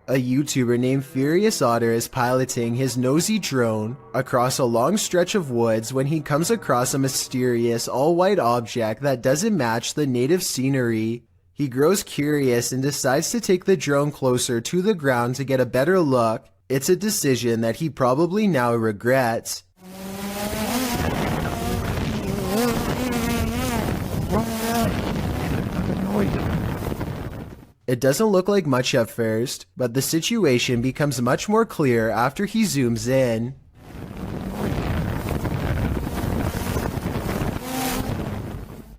A YouTuber named Furious Otter is piloting his nosy drone across a long stretch of woods when he comes across a mysterious all-white object that doesn't match the native scenery. He grows curious and decides to take the drone closer to the ground to get a better look. It's a decision that he probably now regrets. It doesn't look like much at first, but the situation becomes much more clear after he zooms in.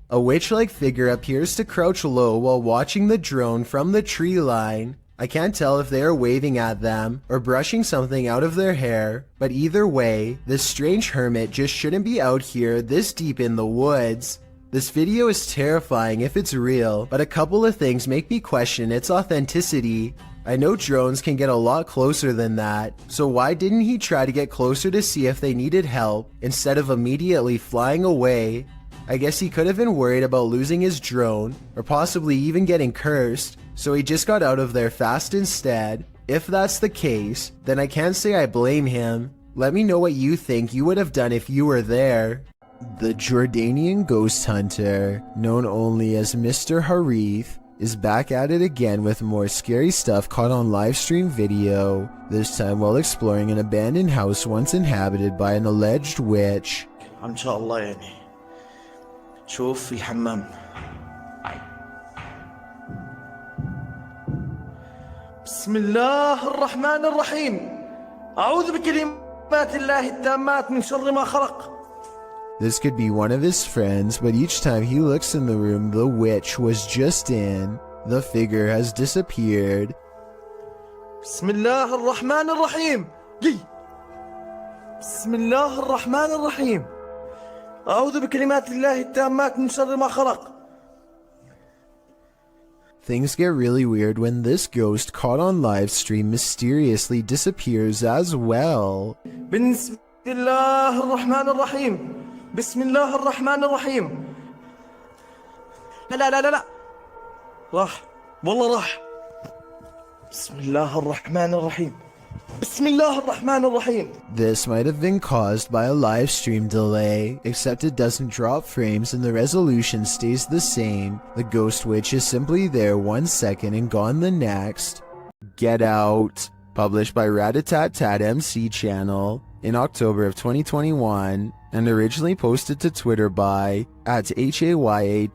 A witch-like figure appears to crouch low while watching the drone from the tree line. I can't tell if they are waving at them or brushing something out of their hair, but either way, this strange hermit just shouldn't be out here this deep in the woods. This video is terrifying if it's real, but a couple of things make me question its authenticity. I know drones can get a lot closer than that, so why didn't he try to get closer to see if they needed help instead of immediately flying away? I guess he could have been worried about losing his drone, or possibly even getting cursed, so he just got out of there fast instead. If that's the case, then I can't say I blame him. Let me know what you think you would have done if you were there. The Jordanian ghost hunter, known only as Mr. Harith, is back at it again with more scary stuff caught on livestream video, this time while exploring an abandoned house once inhabited by an alleged witch. إن شاء الله يعني شوف في الحمام. بسم الله الرحمن الرحيم أعوذ بكلمات الله التامات من شر ما خلق. This could be one of his friends, but each time he looks in the room the witch was just in, the figure has disappeared. بسم الله الرحمن الرحيم. بسم الله الرحمن الرحيم أعوذ بكلمات الله التامات من شر ما خلق. Things get really weird when this ghost caught on live stream mysteriously disappears as well. بسم الله الرحمن الرحيم. بسم الله الرحمن الرحيم. لا لا لا لا لا راح والله راح. بسم الله الرحمن الرحيم. بسم الله الرحمن الرحيم. This might have been caused by a live stream delay, except it doesn't drop frames and the resolution stays the same. The ghost witch is simply there 1 second and gone the next. Get Out, published by Ratatatat MC channel in October of 2021, and originally posted to Twitter by @HAYATIJTS.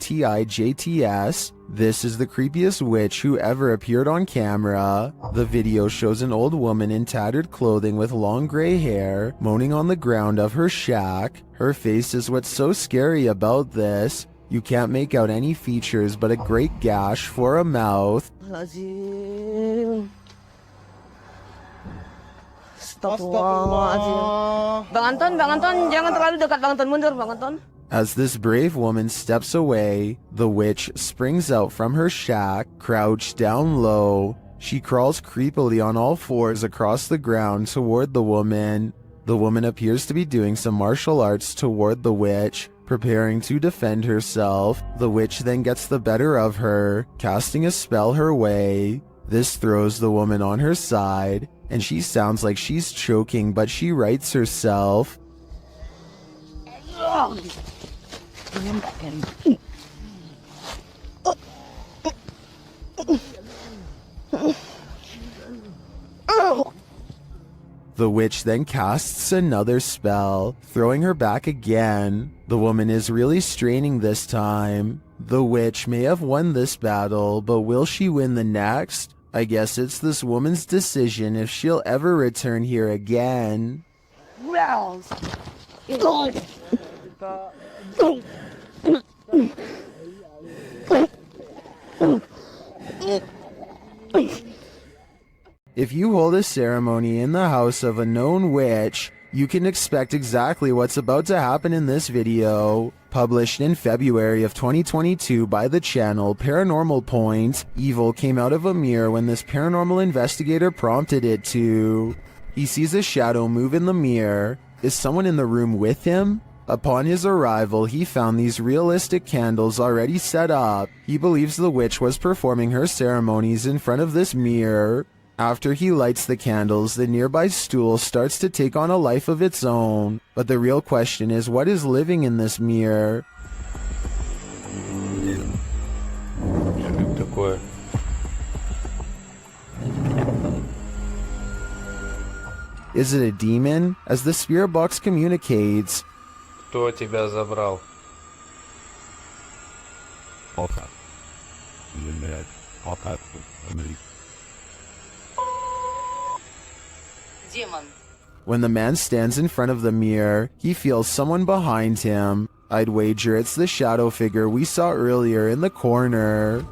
This is the creepiest witch who ever appeared on camera. The video shows an old woman in tattered clothing with long gray hair, moaning on the ground of her shack. Her face is what's so scary about this. You can't make out any features but a great gash for a mouth. Bang Anton, jangan terlalu dekat, Bang Anton, mundur, Bang Anton. As this brave woman steps away, the witch springs out from her shack, crouched down low. She crawls creepily on all fours across the ground toward the woman. The woman appears to be doing some martial arts toward the witch, preparing to defend herself. The witch then gets the better of her, casting a spell her way. This throws the woman on her side, and she sounds like she's choking, but she rights herself. The witch then casts another spell, throwing her back again. The woman is really straining this time. The witch may have won this battle, but will she win the next? I guess it's this woman's decision if she'll ever return here again. If you hold a ceremony in the house of a known witch, you can expect exactly what's about to happen in this video. Published in February of 2022 by the channel Paranormal Point, evil came out of a mirror when this paranormal investigator prompted it to. He sees a shadow move in the mirror. Is someone in the room with him? Upon his arrival, he found these realistic candles already set up. He believes the witch was performing her ceremonies in front of this mirror. After he lights the candles, the nearby stool starts to take on a life of its own. But the real question is, what is living in this mirror? Такое. Is it a demon? As the spirit box communicates, Кто тебя забрал? Демон. when the man stands in front of the mirror, he feels someone behind him. I'd wager it's the shadow figure we saw earlier in the corner.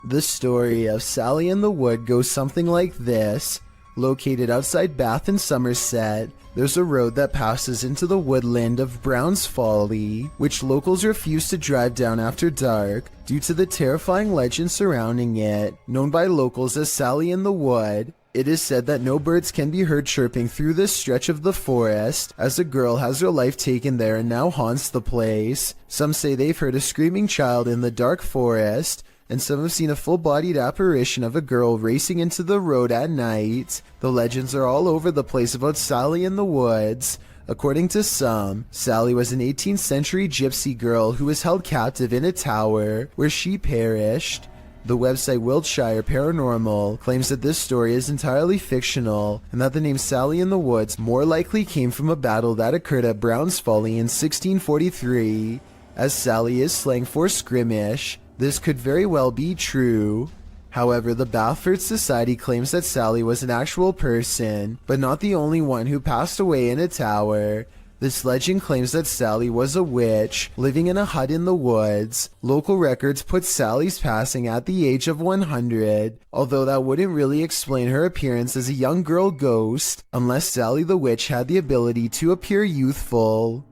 The story of Sally in the Wood goes something like this. Located outside Bath in Somerset, there's a road that passes into the woodland of Brown's Folly, which locals refuse to drive down after dark due to the terrifying legend surrounding it, known by locals as Sally in the Wood. It is said that no birds can be heard chirping through this stretch of the forest, as a girl has her life taken there and now haunts the place. Some say they've heard a screaming child in the dark forest, and some have seen a full-bodied apparition of a girl racing into the road at night. The legends are all over the place about Sally in the Woods. According to some, Sally was an 18th century gypsy girl who was held captive in a tower, where she perished. The website Wiltshire Paranormal claims that this story is entirely fictional, and that the name Sally in the Woods more likely came from a battle that occurred at Brown's Folly in 1643. As Sally is slang for skirmish, this could very well be true. However, the Bathford Society claims that Sally was an actual person, but not the only one who passed away in a tower. This legend claims that Sally was a witch, living in a hut in the woods. Local records put Sally's passing at the age of 100, although that wouldn't really explain her appearance as a young girl ghost, unless Sally the witch had the ability to appear youthful.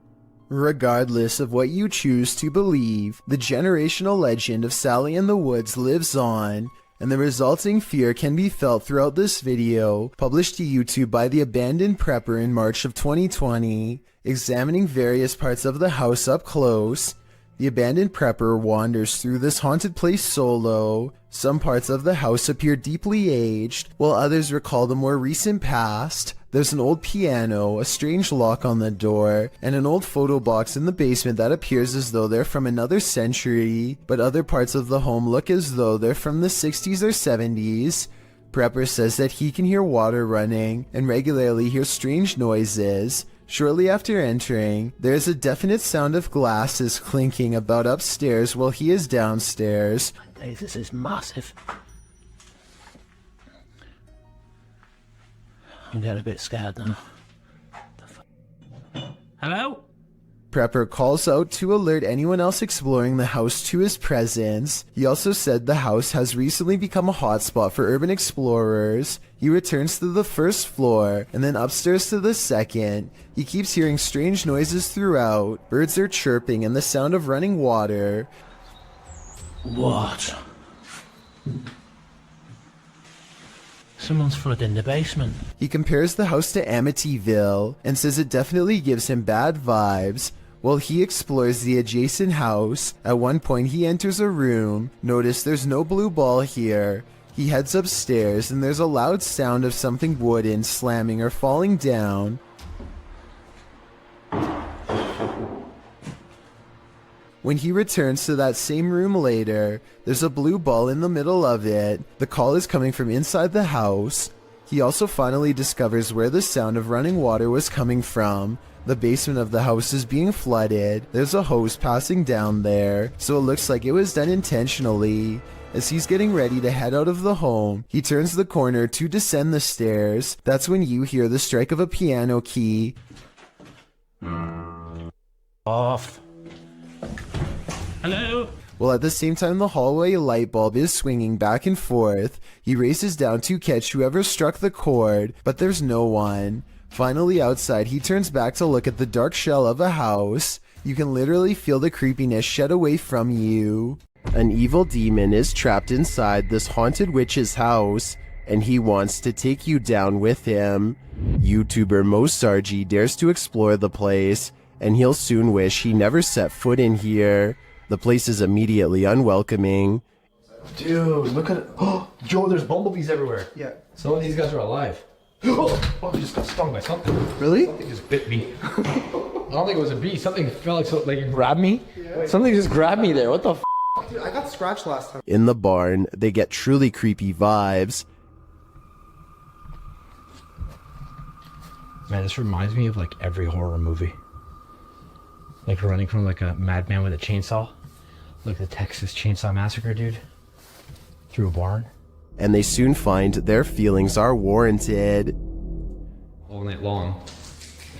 Regardless of what you choose to believe, the generational legend of Sally in the Woods lives on, and the resulting fear can be felt throughout this video, published to YouTube by the Abandoned Prepper in March of 2020. Examining various parts of the house up close, the Abandoned Prepper wanders through this haunted place solo. Some parts of the house appear deeply aged, while others recall the more recent past. There's an old piano, a strange lock on the door, and an old photo box in the basement that appears as though they're from another century, but other parts of the home look as though they're from the 60s or 70s. Prepper says that he can hear water running and regularly hears strange noises. Shortly after entering, there is a definite sound of glasses clinking about upstairs while he is downstairs. Hey, this is massive. I'm getting a bit scared now. Hello? Prepper calls out to alert anyone else exploring the house to his presence. He also said the house has recently become a hotspot for urban explorers. He returns to the first floor, and then upstairs to the second. He keeps hearing strange noises throughout. Birds are chirping and the sound of running water. What? Someone's flooding the basement. He compares the house to Amityville and says it definitely gives him bad vibes. While he explores the adjacent house, at one point he enters a room. Notice there's no blue ball here. He heads upstairs and there's a loud sound of something wooden slamming or falling down. When he returns to that same room later, there's a blue ball in the middle of it. The call is coming from inside the house. He also finally discovers where the sound of running water was coming from. The basement of the house is being flooded. There's a hose passing down there, so it looks like it was done intentionally. As he's getting ready to head out of the home, he turns the corner to descend the stairs. That's when you hear the strike of a piano key. Off. Hello? While at the same time the hallway light bulb is swinging back and forth, he races down to catch whoever struck the cord, but there's no one. Finally outside, he turns back to look at the dark shell of a house. You can literally feel the creepiness shed away from you. An evil demon is trapped inside this haunted witch's house, and he wants to take you down with him. YouTuber Mosargi dares to explore the place, and he'll soon wish he never set foot in here. The place is immediately unwelcoming. Dude, look at it. Oh, Joe, there's bumblebees everywhere. Yeah. Some of these guys are alive. Oh, he just got stung by something. Really? Something just bit me. I don't think it was a bee. Something felt like it grabbed me. Yeah. Something just grabbed me there. What the f? Dude, I got scratched last time. In the barn, they get truly creepy vibes. Man, this reminds me of like every horror movie. Like running from like a madman with a chainsaw. Like the Texas Chainsaw Massacre, dude. Through a barn. And they soon find their feelings are warranted. All night long.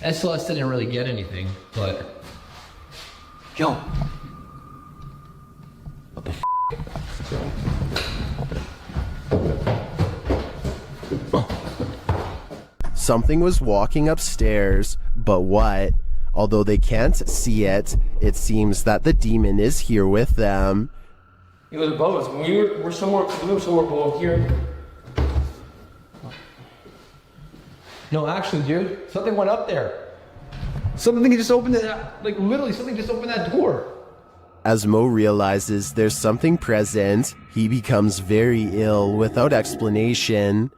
SLS didn't really get anything, but... Yo! What the f***? Something was walking upstairs, but what? Although they can't see it, it seems that the demon is here with them. It was above us. When we were somewhere below here. No, actually, dude, something went up there. Something just opened it, like literally something just opened that door. As Mo realizes there's something present, he becomes very ill without explanation.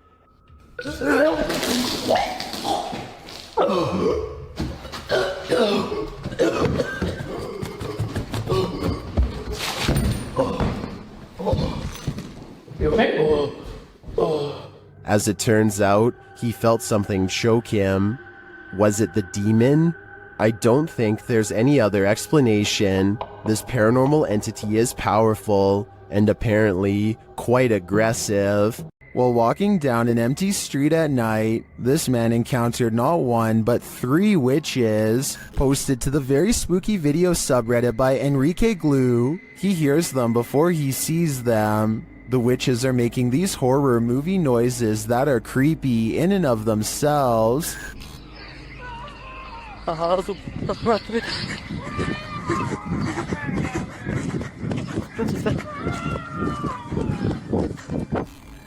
As it turns out, he felt something choke him. Was it the demon? I don't think there's any other explanation. This paranormal entity is powerful and apparently quite aggressive. While walking down an empty street at night, this man encountered not one but 3 witches. Posted to the very spooky video subreddit by Enrique Glue, he hears them before he sees them. The witches are making these horror movie noises that are creepy in and of themselves.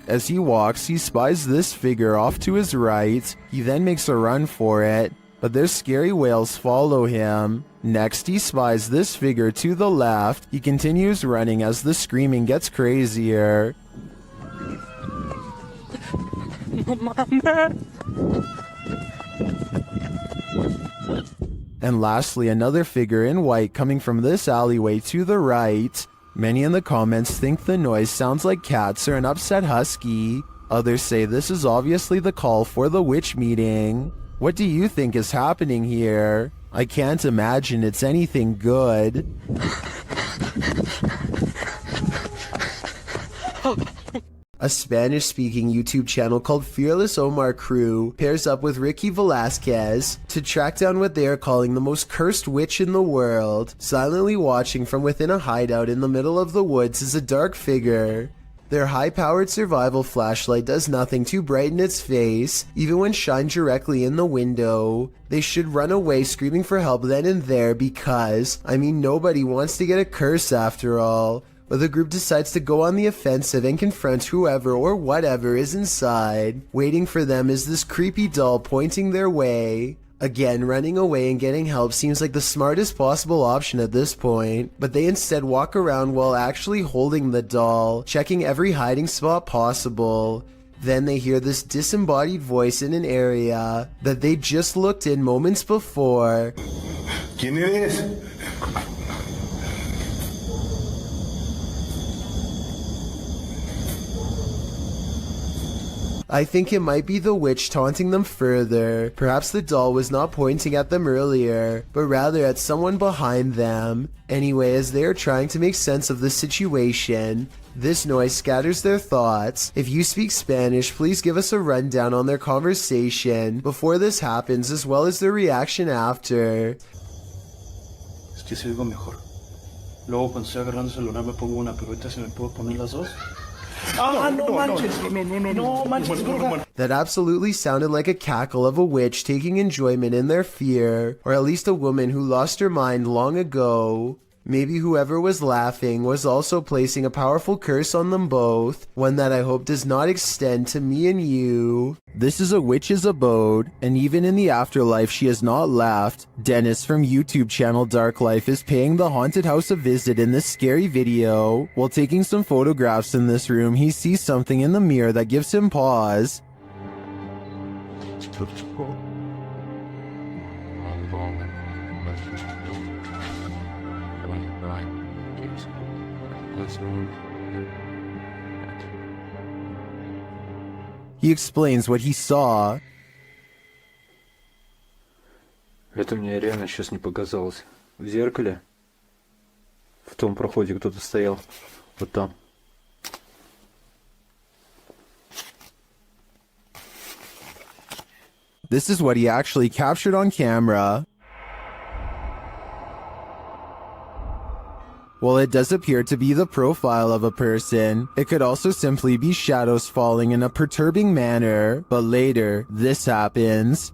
As he walks, he spies this figure off to his right. He then makes a run for it, but their scary wails follow him. Next, he spies this figure to the left. He continues running as the screaming gets crazier. And lastly, another figure in white coming from this alleyway to the right. Many in the comments think the noise sounds like cats or an upset husky. Others say this is obviously the call for the witch meeting. What do you think is happening here? I can't imagine it's anything good. A Spanish-speaking YouTube channel called Fearless Omar Crew pairs up with Ricky Velasquez to track down what they are calling the most cursed witch in the world. Silently watching from within a hideout in the middle of the woods is a dark figure. Their high-powered survival flashlight does nothing to brighten its face, even when shined directly in the window. They should run away screaming for help then and there because, I mean, nobody wants to get a curse after all. But the group decides to go on the offensive and confront whoever or whatever is inside. Waiting for them is this creepy doll pointing their way. Again, running away and getting help seems like the smartest possible option at this point, but they instead walk around while actually holding the doll, checking every hiding spot possible. Then they hear this disembodied voice in an area that they just looked in moments before. ¿Quién eres? I think it might be the witch taunting them further. Perhaps the doll was not pointing at them earlier, but rather at someone behind them. Anyway, as they are trying to make sense of the situation, this noise scatters their thoughts. If you speak Spanish, please give us a rundown on their conversation before this happens, as well as their reaction after. Es que se oigo mejor. Luego cuando estoy agarrando el celular me pongo una, pero ahorita se me puedo poner las dos. That absolutely sounded like a cackle of a witch taking enjoyment in their fear, or at least a woman who lost her mind long ago. Maybe whoever was laughing was also placing a powerful curse on them both, one that I hope does not extend to me and you. This is a witch's abode, and even in the afterlife she has not laughed. Dennis from YouTube channel Dark Life is paying the haunted house a visit in this scary video. While taking some photographs in this room, he sees something in the mirror that gives him pause. He explains what he saw. Это мне реально сейчас не показалось. В зеркале, в том проходе кто-то стоял. Вот там. This is what he actually captured on camera. While it does appear to be the profile of a person, it could also simply be shadows falling in a perturbing manner. But later, this happens.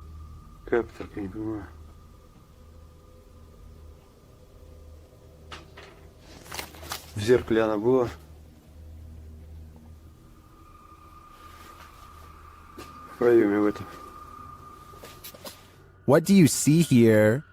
Как так, я не понимаю. В зеркале она была. В проеме в этом. What do you see here?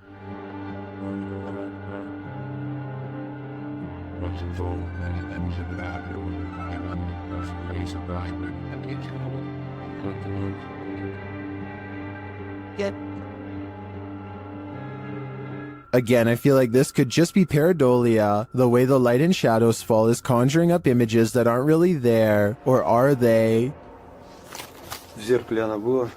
Again, I feel like this could just be pareidolia. The way the light and shadows fall is conjuring up images that aren't really there. Or are they? В зеркале она была.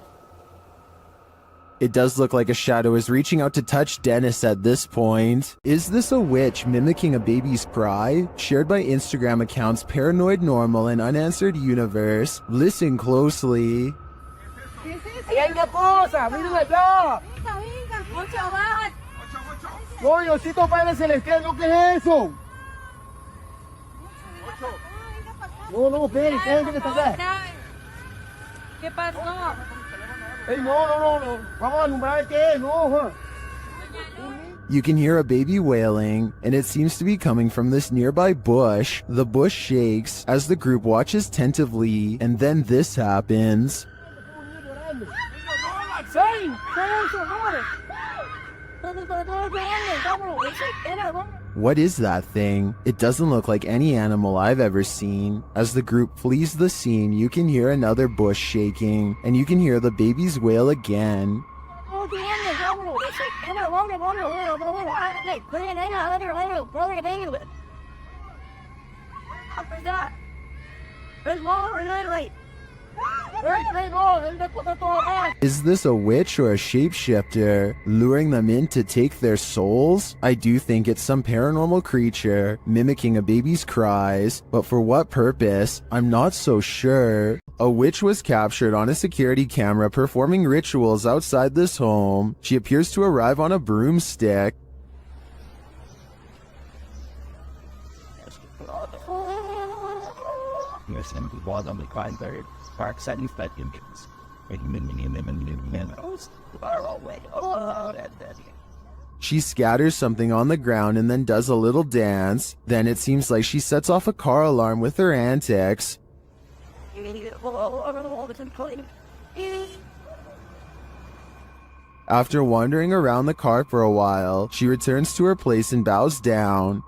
It does look like a shadow is reaching out to touch Dennis at this point. Is this a witch mimicking a baby's cry? Shared by Instagram accounts Paranoid Normal and Unanswered Universe. Listen closely. No, Diosito Padre Celestial, ¿no qué es eso? No, espere, ¿qué está acá? ¿Qué pasó? Ey, no. Vamos a alumbrar qué es, no. You can hear a baby wailing, and it seems to be coming from this nearby bush. The bush shakes as the group watches tentatively, and then this happens. What is that thing? It doesn't look like any animal I've ever seen. As the group flees the scene, you can hear another bush shaking, and you can hear the baby's wail again. Is this a witch or a shapeshifter, luring them in to take their souls? I do think it's some paranormal creature, mimicking a baby's cries, but for what purpose? I'm not so sure. A witch was captured on a security camera performing rituals outside this home. She appears to arrive on a broomstick. She scatters something on the ground and then does a little dance. Then it seems like she sets off a car alarm with her antics. After wandering around the car for a while, she returns to her place and bows down.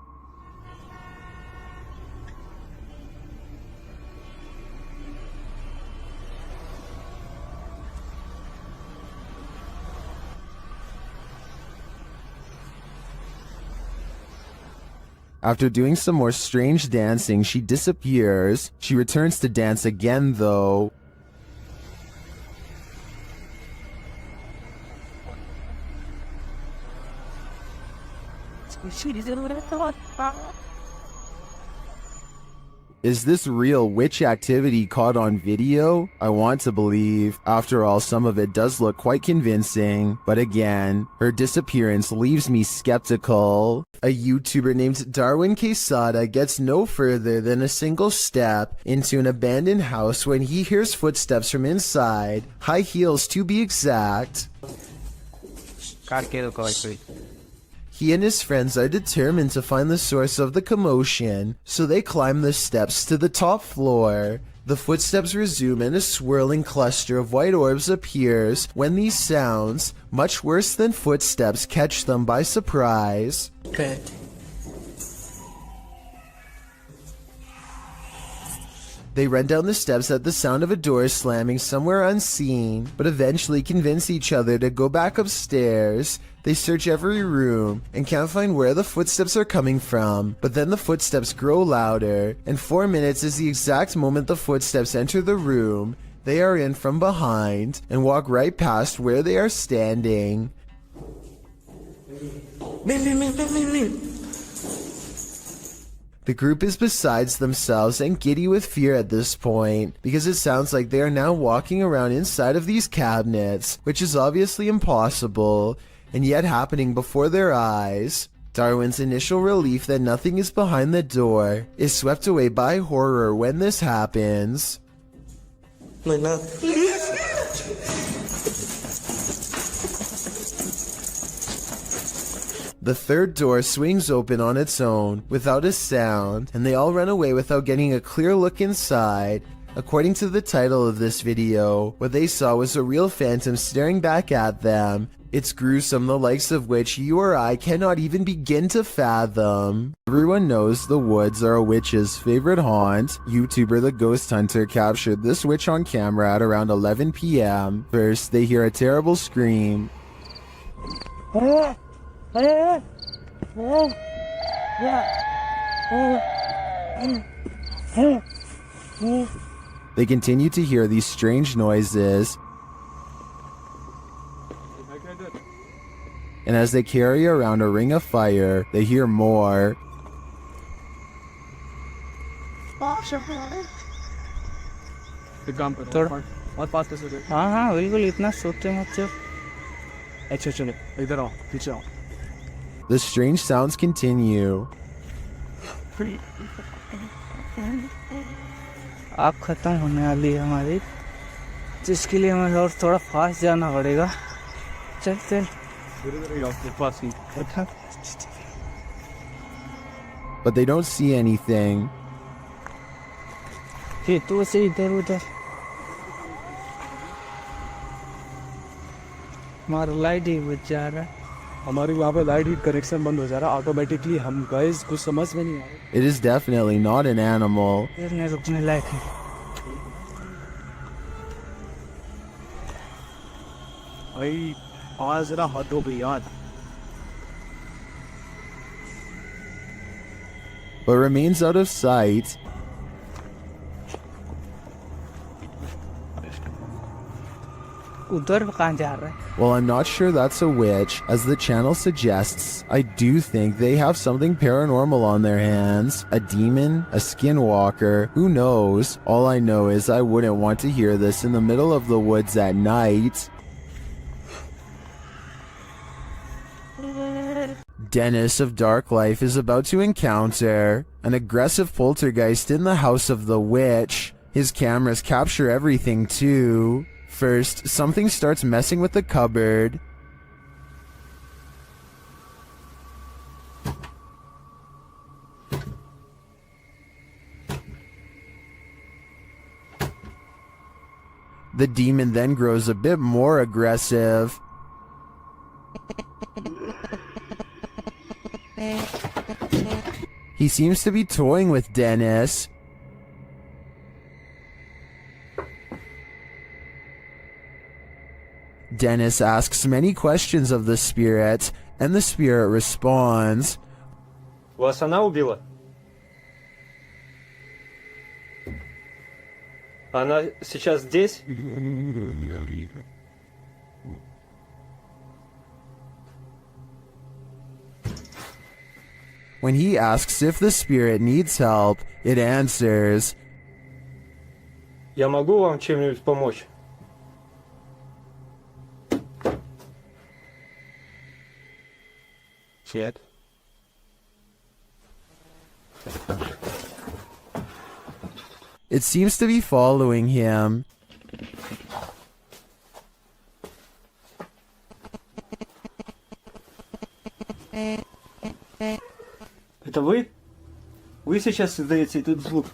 After doing some more strange dancing, she disappears. She returns to dance again, though. Is this real witch activity caught on video? I want to believe. After all, some of it does look quite convincing. But again, her disappearance leaves me skeptical. A YouTuber named Darwin Quesada gets no further than a single step into an abandoned house when he hears footsteps from inside. High heels to be exact. He and his friends are determined to find the source of the commotion, so they climb the steps to the top floor. The footsteps resume and a swirling cluster of white orbs appears when these sounds, much worse than footsteps, catch them by surprise. They run down the steps at the sound of a door slamming somewhere unseen, but eventually convince each other to go back upstairs. They search every room and can't find where the footsteps are coming from, but then the footsteps grow louder, and 4 minutes is the exact moment the footsteps enter the room. They are in from behind and walk right past where they are standing. The group is besides themselves and giddy with fear at this point, because it sounds like they are now walking around inside of these cabinets, which is obviously impossible, and yet happening before their eyes. Darwin's initial relief that nothing is behind the door is swept away by horror when this happens. The third door swings open on its own, without a sound, and they all run away without getting a clear look inside. According to the title of this video, what they saw was a real phantom staring back at them. It's gruesome, the likes of which you or I cannot even begin to fathom. Everyone knows the woods are a witch's favorite haunt. YouTuber The Ghost Hunter captured this witch on camera at around 11 p.m. First, they hear a terrible scream. They continue to hear these strange noises, and as they carry around a ring of fire, they hear more. हाँ बिल्कुल इतना सोचते मत चल अच्छा चलो इधर आओ पीछे आओ. The strange sounds continue. आग खत्म होने वाली है हमारी, जिसके लिए हमें और थोड़ा फास्ट जाना पड़ेगा. चल चल पास ही. But they don't see anything. फिर तू से इधर उधर हमारा लाइट ही बुझ जा रहा है. हमारी वहाँ पे लाइट ही कनेक्शन बंद हो जा रहा है ऑटोमेटिकली. हम गाइस कुछ समझ में नहीं आ रहा. It is definitely not an animal. फिर रुकने लायक है. भाई आवाज जरा हद हो गई यार. But remains out of sight. उधर कहाँ जा रहा है? Well, I'm not sure that's a witch. As the channel suggests, I do think they have something paranormal on their hands. A demon? A skinwalker? Who knows? All I know is I wouldn't want to hear this in the middle of the woods at night. Dennis of Dark Life is about to encounter an aggressive poltergeist in the house of the witch. His cameras capture everything too. First, something starts messing with the cupboard. The demon then grows a bit more aggressive. He seems to be toying with Dennis. Dennis asks many questions of the spirit, and the spirit responds. Вас она убила? Она сейчас здесь? When he asks if the spirit needs help, it answers, Я могу вам чем-нибудь помочь? Shit. It seems to be following him. Это вы? Вы сейчас издаете этот звук?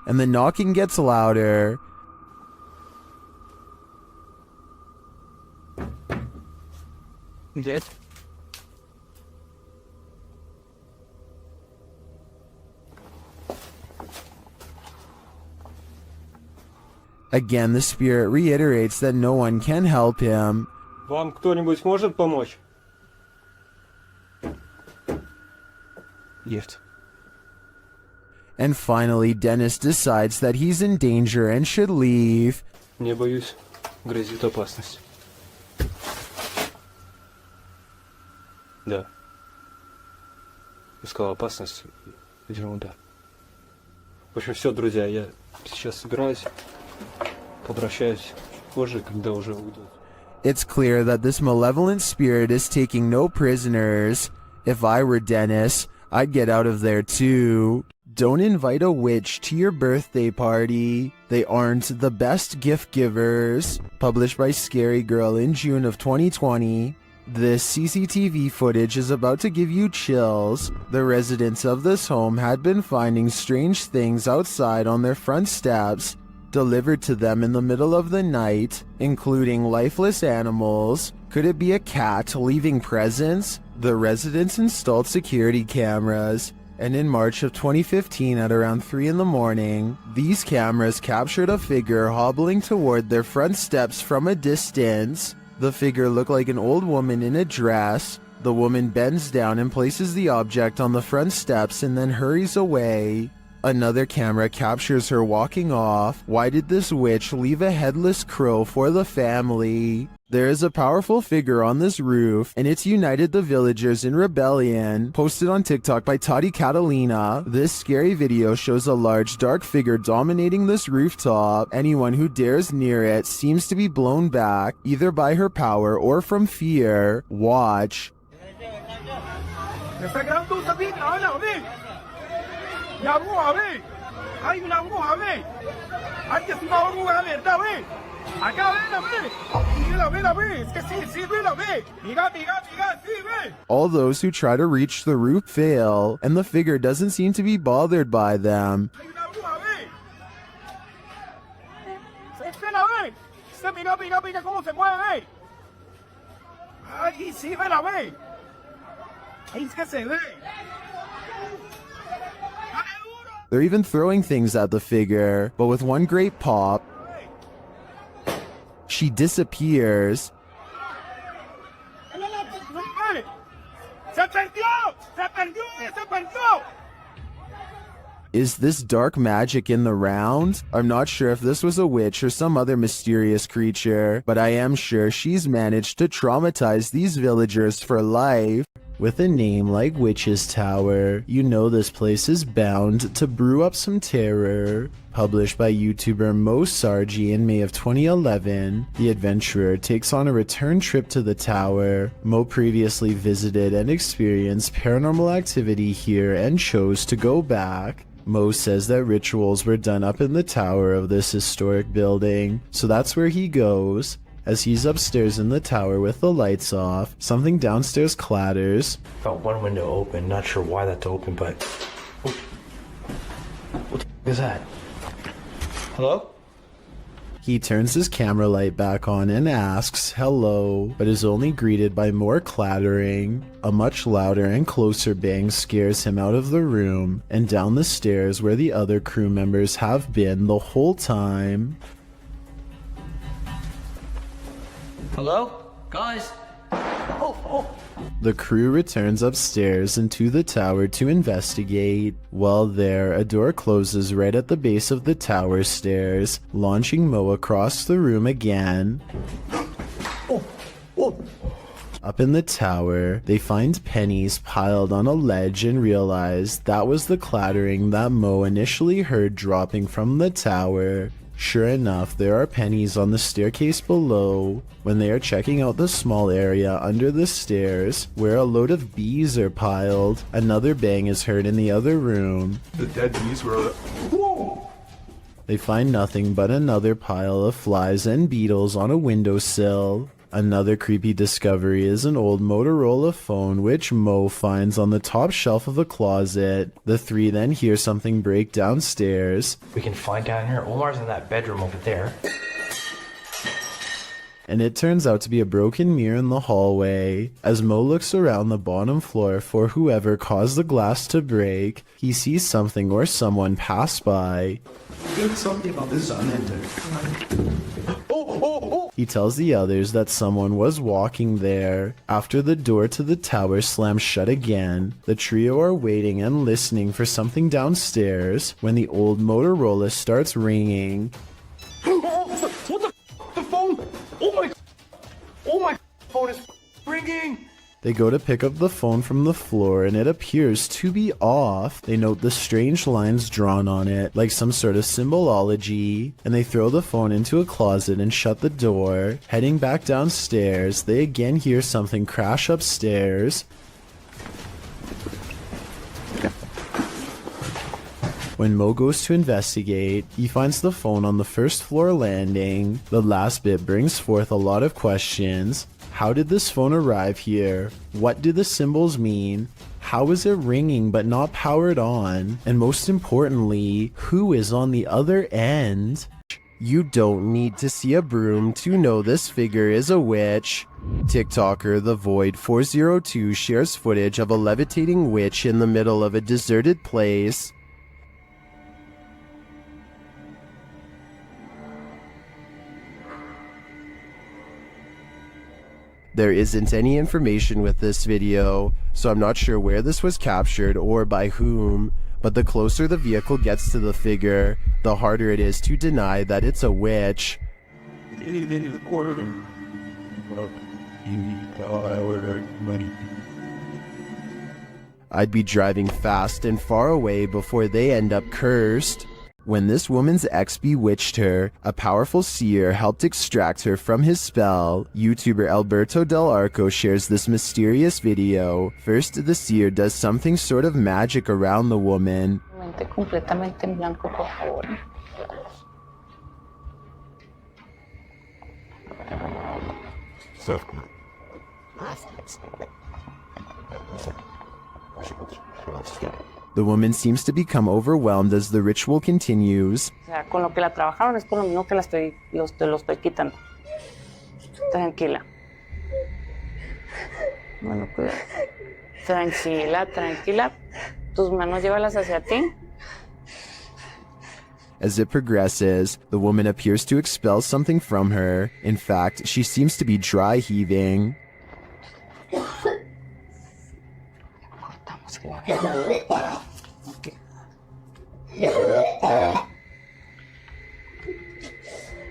And the knocking gets louder. Dead. Again, the spirit reiterates that no one can help him. Вам кто-нибудь может помочь? Gift. And finally, Dennis decides that he's in danger and should leave. Не боюсь. Грозит опасность. Да. Я сказал опасность. Ерунда. В общем, все, друзья, я сейчас собираюсь. Возвращаюсь позже, когда уже уйду. It's clear that this malevolent spirit is taking no prisoners. If I were Dennis, I'd get out of there too. Don't invite a witch to your birthday party. They aren't the best gift givers. Published by Scary Girl in June of 2020. This CCTV footage is about to give you chills. The residents of this home had been finding strange things outside on their front steps, delivered to them in the middle of the night, including lifeless animals. Could it be a cat leaving presents? The residents installed security cameras, and in March of 2015 at around 3 in the morning, these cameras captured a figure hobbling toward their front steps from a distance. The figure looked like an old woman in a dress. The woman bends down and places the object on the front steps and then hurries away. Another camera captures her walking off. Why did this witch leave a headless crow for the family? There is a powerful figure on this roof, and it's united the villagers in rebellion. Posted on TikTok by Tati Catalina, this scary video shows a large dark figure dominating this rooftop. Anyone who dares near it seems to be blown back, either by her power or from fear. Watch. All those who try to reach the roof fail, and the figure doesn't seem to be bothered by them. They're even throwing things at the figure, but with one great pop, she disappears. Is this dark magic in the round? I'm not sure if this was a witch or some other mysterious creature, but I am sure she's managed to traumatize these villagers for life. With a name like Witch's Tower, you know this place is bound to brew up some terror. Published by YouTuber Mo Sargi in May of 2011, the adventurer takes on a return trip to the tower. Mo previously visited and experienced paranormal activity here and chose to go back. Mo says that rituals were done up in the tower of this historic building, so that's where he goes. As he's upstairs in the tower with the lights off, something downstairs clatters. Felt one window open, not sure why that's open, but... Oh. What the is that? Hello? He turns his camera light back on and asks hello, but is only greeted by more clattering. A much louder and closer bang scares him out of the room and down the stairs where the other crew members have been the whole time. Hello? Guys? The crew returns upstairs and to the tower to investigate. While there, a door closes right at the base of the tower stairs, launching Mo across the room again. Up in the tower, they find pennies piled on a ledge and realize that was the clattering that Mo initially heard dropping from the tower. Sure enough, there are pennies on the staircase below. When they are checking out the small area under the stairs, where a load of bees are piled, another bang is heard in the other room. The dead bees were... Whoa! They find nothing but another pile of flies and beetles on a windowsill. Another creepy discovery is an old Motorola phone which Mo finds on the top shelf of a closet. The three then hear something break downstairs. We can find down here. Omar's in that bedroom over there. And it turns out to be a broken mirror in the hallway. As Mo looks around the bottom floor for whoever caused the glass to break, he sees something or someone pass by. He tells the others that someone was walking there. After the door to the tower slams shut again, the trio are waiting and listening for something downstairs when the old Motorola starts ringing. Oh my phone is ringing! They go to pick up the phone from the floor and it appears to be off. They note the strange lines drawn on it, like some sort of symbolology, and they throw the phone into a closet and shut the door. Heading back downstairs, they again hear something crash upstairs. When Mo goes to investigate, he finds the phone on the first floor landing. The last bit brings forth a lot of questions. How did this phone arrive here? What do the symbols mean? How is it ringing but not powered on? And most importantly, who is on the other end? You don't need to see a broom to know this figure is a witch. TikToker The Void 402 shares footage of a levitating witch in the middle of a deserted place. There isn't any information with this video, so I'm not sure where this was captured or by whom, but the closer the vehicle gets to the figure, the harder it is to deny that it's a witch. I'd be driving fast and far away before they end up cursed. When this woman's ex bewitched her, a powerful seer helped extract her from his spell. YouTuber Alberto Del Arco shares this mysterious video. First, the seer does something sort of magic around the woman. Completamente en blanco, por favor. The woman seems to become overwhelmed as the ritual continues. O sea, con lo que la trabajaron es con lo mismo que lo estoy quitando. Tranquila. Bueno, cuidado. Tranquila, tranquila. Tus manos llévalas hacia ti. As it progresses, the woman appears to expel something from her. In fact, she seems to be dry heaving.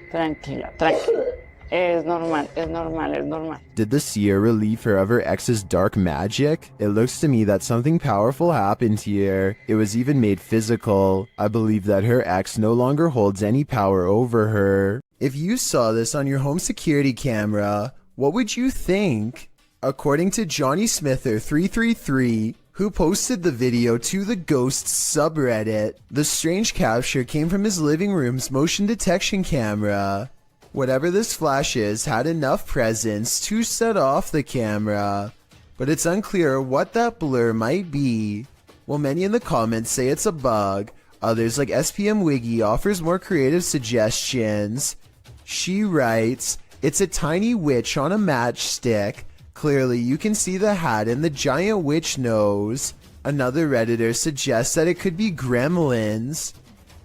Tranquila, tranquila. Es normal, es normal, es normal. Did the seer relieve her of her ex's dark magic? It looks to me that something powerful happened here. It was even made physical. I believe that her ex no longer holds any power over her. If you saw this on your home security camera, what would you think? According to Johnny Smither 333, who posted the video to the Ghosts subreddit, the strange capture came from his living room's motion detection camera. Whatever this flash is had enough presence to set off the camera, but it's unclear what that blur might be. While many in the comments say it's a bug, others like SPM Wiggy offers more creative suggestions. She writes, "It's a tiny witch on a matchstick. Clearly you can see the hat and the giant witch nose." Another Redditor suggests that it could be gremlins.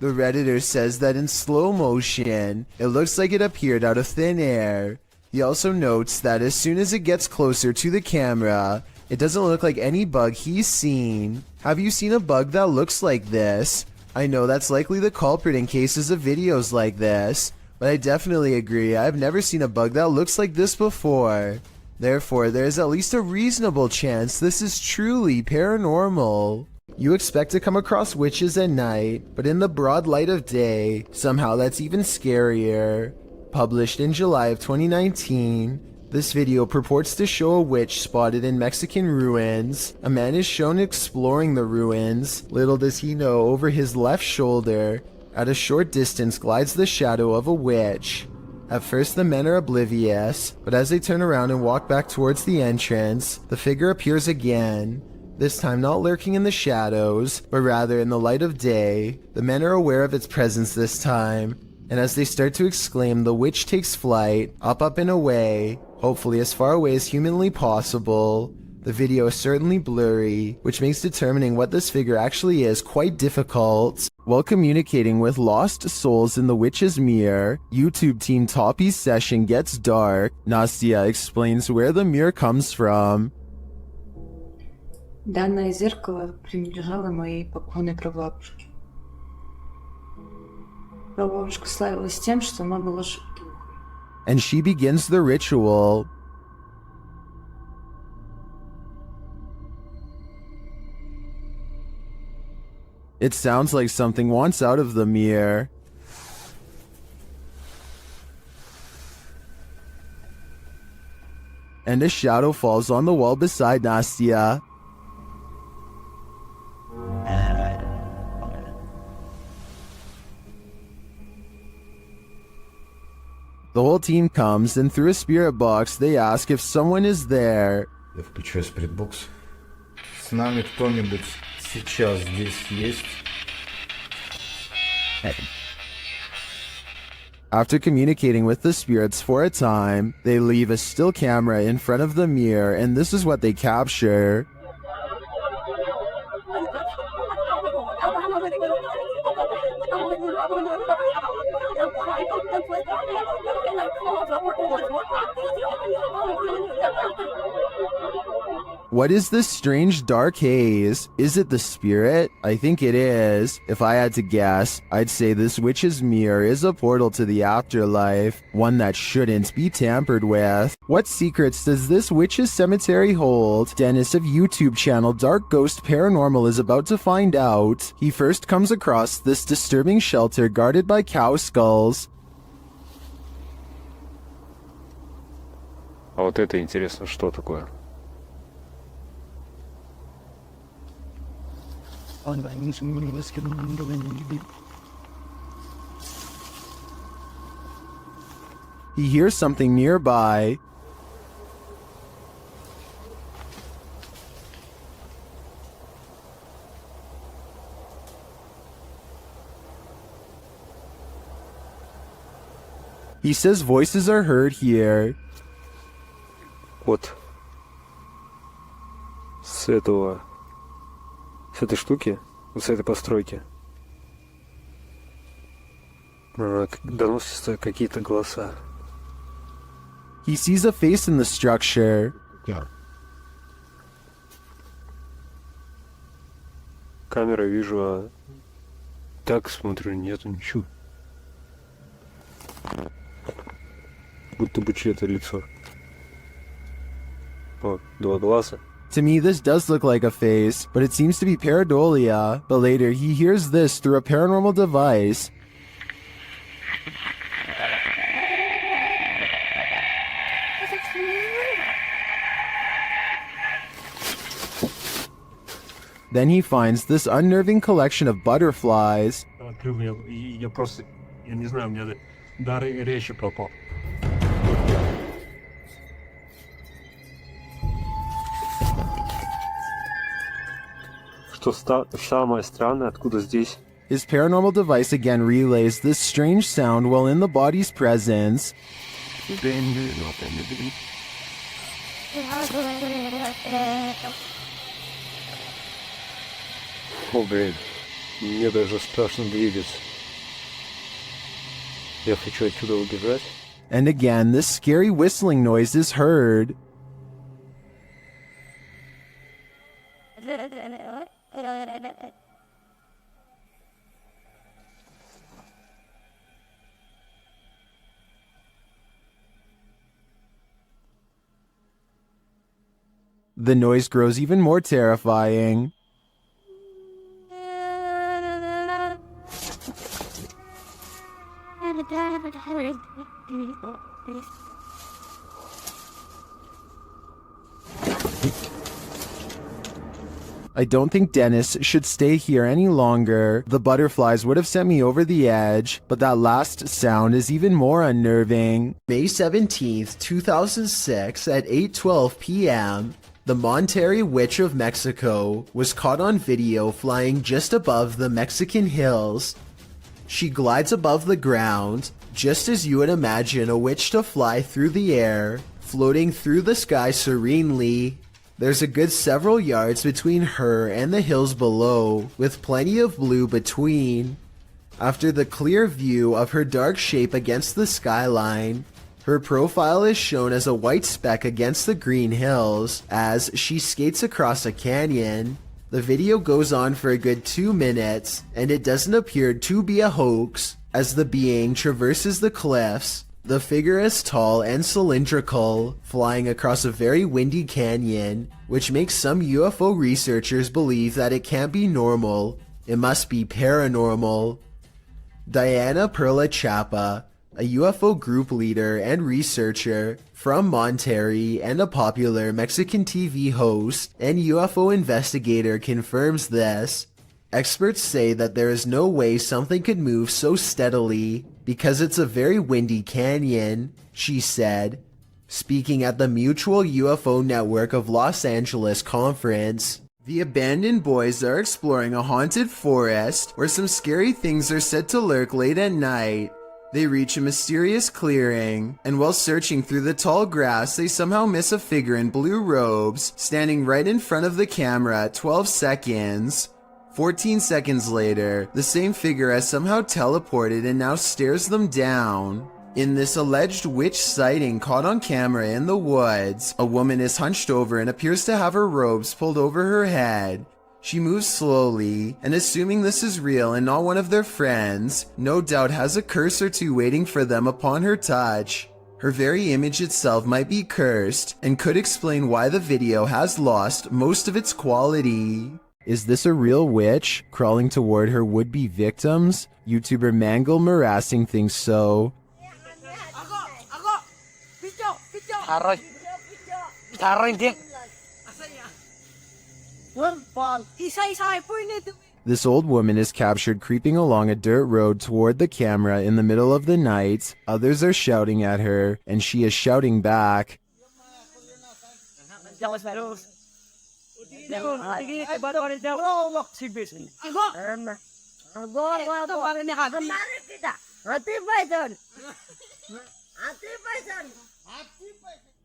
The Redditor says that in slow motion, it looks like it appeared out of thin air. He also notes that as soon as it gets closer to the camera, it doesn't look like any bug he's seen. Have you seen a bug that looks like this? I know that's likely the culprit in cases of videos like this, but I definitely agree I've never seen a bug that looks like this before. Therefore, there is at least a reasonable chance this is truly paranormal. You expect to come across witches at night, but in the broad light of day, somehow that's even scarier. Published in July of 2019, this video purports to show a witch spotted in Mexican ruins. A man is shown exploring the ruins. Little does he know, over his left shoulder, at a short distance glides the shadow of a witch. At first the men are oblivious, but as they turn around and walk back towards the entrance, the figure appears again. This time not lurking in the shadows, but rather in the light of day. The men are aware of its presence this time, and as they start to exclaim, the witch takes flight, up and away, hopefully as far away as humanly possible. The video is certainly blurry, which makes determining what this figure actually is quite difficult. While communicating with lost souls in the witch's mirror, YouTube team Toppy's session gets dark. Nastya explains where the mirror comes from. Данное зеркало принадлежало моей покойной прабабушке. Прабабушка славилась тем, что она была шутки. And she begins the ritual. It sounds like something wants out of the mirror. And a shadow falls on the wall beside Nastya. The whole team comes, and through a spirit box, they ask if someone is there. Я включаю спиритбокс. С нами кто-нибудь сейчас здесь есть? After communicating with the spirits for a time, they leave a still camera in front of the mirror, and this is what they capture. What is this strange dark haze? Is it the spirit? I think it is. If I had to guess, I'd say this witch's mirror is a portal to the afterlife, one that shouldn't be tampered with. What secrets does this witch's cemetery hold? Dennis of YouTube channel Dark Ghost Paranormal is about to find out. He first comes across this disturbing shelter guarded by cow skulls. А вот это интересно, что такое? He hears something nearby. He says voices are heard here. Вот с этой штуки, вот с этой постройки доносятся какие-то голоса. He sees a face in the structure. Камера вижу, а так смотрю, нету ничего. Будто бы чье-то лицо. О, два глаза. To me, this does look like a face, but it seems to be pareidolia. But later, he hears this through a paranormal device. Then he finds this unnerving collection of butterflies. Я просто, я не знаю, у меня дар речи пропал. Что самое странное, откуда здесь? His paranormal device again relays this strange sound while in the body's presence. О, блин, мне даже страшно двигаться. Я хочу отсюда убежать. And again, this scary whistling noise is heard. The noise grows even more terrifying. I don't think Dennis should stay here any longer. The butterflies would have sent me over the edge, but that last sound is even more unnerving. May 17th, 2006 at 8:12 p.m. The Monterrey Witch of Mexico was caught on video flying just above the Mexican hills. She glides above the ground, just as you would imagine a witch to fly through the air, floating through the sky serenely. There's a good several yards between her and the hills below, with plenty of blue between. After the clear view of her dark shape against the skyline, her profile is shown as a white speck against the green hills as she skates across a canyon. The video goes on for a good 2 minutes, and it doesn't appear to be a hoax as the being traverses the cliffs. The figure is tall and cylindrical, flying across a very windy canyon, which makes some UFO researchers believe that it can't be normal, it must be paranormal. Diana Perla Chapa, a UFO group leader and researcher from Monterrey and a popular Mexican TV host and UFO investigator, confirms this. Experts say that there is no way something could move so steadily because it's a very windy canyon, she said, speaking at the Mutual UFO Network of Los Angeles conference. The abandoned boys are exploring a haunted forest where some scary things are said to lurk late at night. They reach a mysterious clearing, and while searching through the tall grass, they somehow miss a figure in blue robes, standing right in front of the camera at 12 seconds. 14 seconds later, the same figure has somehow teleported and now stares them down. In this alleged witch sighting caught on camera in the woods, a woman is hunched over and appears to have her robes pulled over her head. She moves slowly, and assuming this is real and not one of their friends, no doubt has a curse or two waiting for them upon her touch. Her very image itself might be cursed, and could explain why the video has lost most of its quality. Is this a real witch crawling toward her would-be victims? YouTuber Mangle Marassing thinks so. This old woman is captured creeping along a dirt road toward the camera in the middle of the night. Others are shouting at her, and she is shouting back.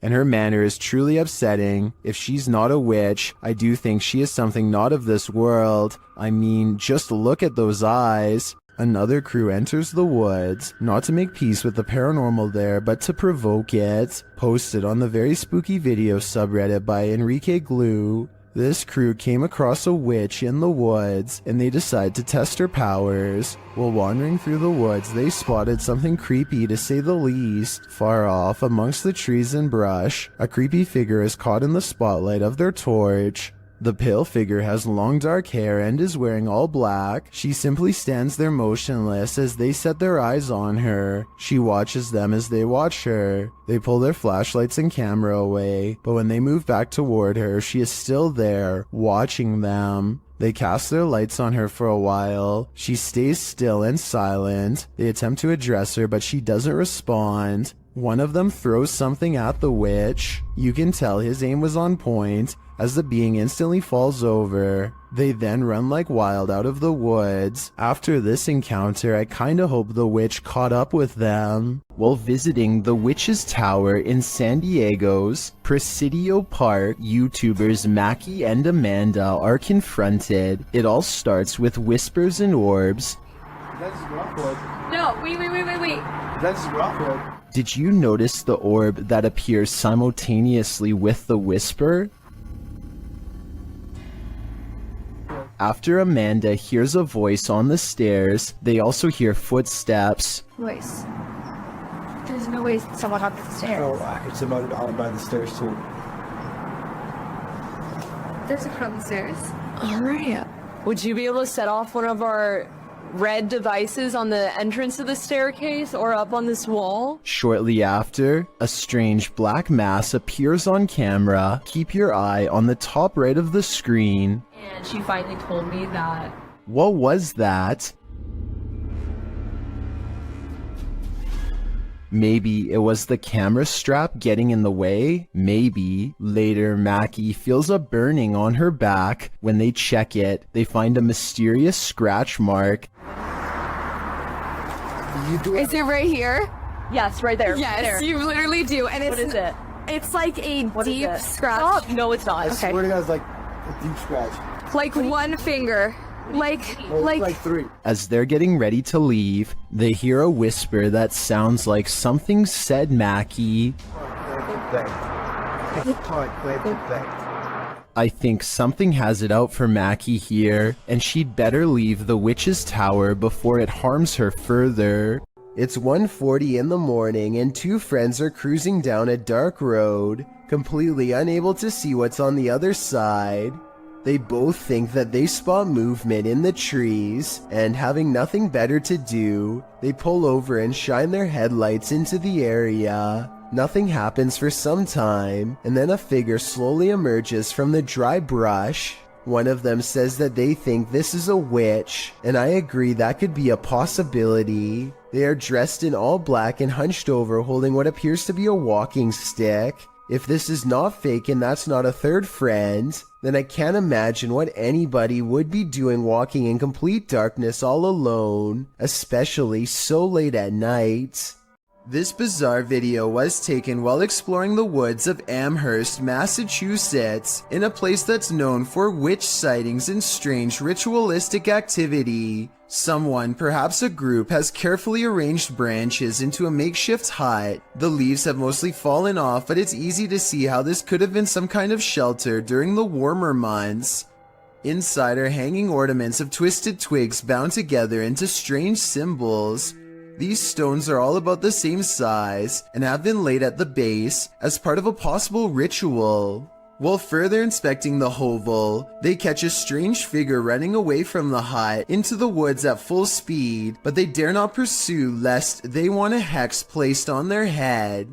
And her manner is truly upsetting. If she's not a witch, I do think she is something not of this world. I mean, just look at those eyes. Another crew enters the woods, not to make peace with the paranormal there, but to provoke it. Posted on the very spooky video subreddit by Enrique Glue. This crew came across a witch in the woods, and they decide to test her powers. While wandering through the woods, they spotted something creepy to say the least. Far off, amongst the trees and brush, a creepy figure is caught in the spotlight of their torch. The pale figure has long dark hair and is wearing all black. She simply stands there motionless as they set their eyes on her. She watches them as they watch her. They pull their flashlights and camera away, but when they move back toward her, she is still there, watching them. They cast their lights on her for a while. She stays still and silent. They attempt to address her, but she doesn't respond. One of them throws something at the witch. You can tell his aim was on point, as the being instantly falls over. They then run like wild out of the woods. After this encounter, I kinda hope the witch caught up with them. While visiting the Witch's Tower in San Diego's Presidio Park, YouTubers Mackie and Amanda are confronted. It all starts with whispers and orbs. That's Rockwood. No, wait. That's Rockwood. Did you notice the orb that appears simultaneously with the whisper? After Amanda hears a voice on the stairs, they also hear footsteps. Voice. There's no way someone up the stairs. Oh, it's about out by the stairs too. There's a crowd on the stairs. Alright. Would you be able to set off one of our red devices on the entrance of the staircase or up on this wall. Shortly after, a strange black mass appears on camera. Keep your eye on the top right of the screen. And she finally told me that. What was that? Maybe it was the camera strap getting in the way? Maybe. Later, Mackie feels a burning on her back. When they check it, they find a mysterious scratch mark. Is it right here? Yes, right there. Yes, there. you literally do. And What is it? It's like a deep scratch. Stop. No, it's not. I swear to God, it's like a deep scratch. Like one finger. Like 3. As they're getting ready to leave, they hear a whisper that sounds like something said Mackie. I think something has it out for Mackie here, and she'd better leave the witch's tower before it harms her further. It's 1:40 in the morning and two friends are cruising down a dark road, completely unable to see what's on the other side. They both think that they spot movement in the trees, and having nothing better to do, they pull over and shine their headlights into the area. Nothing happens for some time, and then a figure slowly emerges from the dry brush. One of them says that they think this is a witch, and I agree that could be a possibility. They are dressed in all black and hunched over, holding what appears to be a walking stick. If this is not fake and that's not a third friend, then I can't imagine what anybody would be doing walking in complete darkness all alone, especially so late at night. This bizarre video was taken while exploring the woods of Amherst, Massachusetts, in a place that's known for witch sightings and strange ritualistic activity. Someone, perhaps a group, has carefully arranged branches into a makeshift hut. The leaves have mostly fallen off, but it's easy to see how this could have been some kind of shelter during the warmer months. Inside are hanging ornaments of twisted twigs bound together into strange symbols. These stones are all about the same size and have been laid at the base as part of a possible ritual. While further inspecting the hovel, they catch a strange figure running away from the hut into the woods at full speed, but they dare not pursue lest they want a hex placed on their head.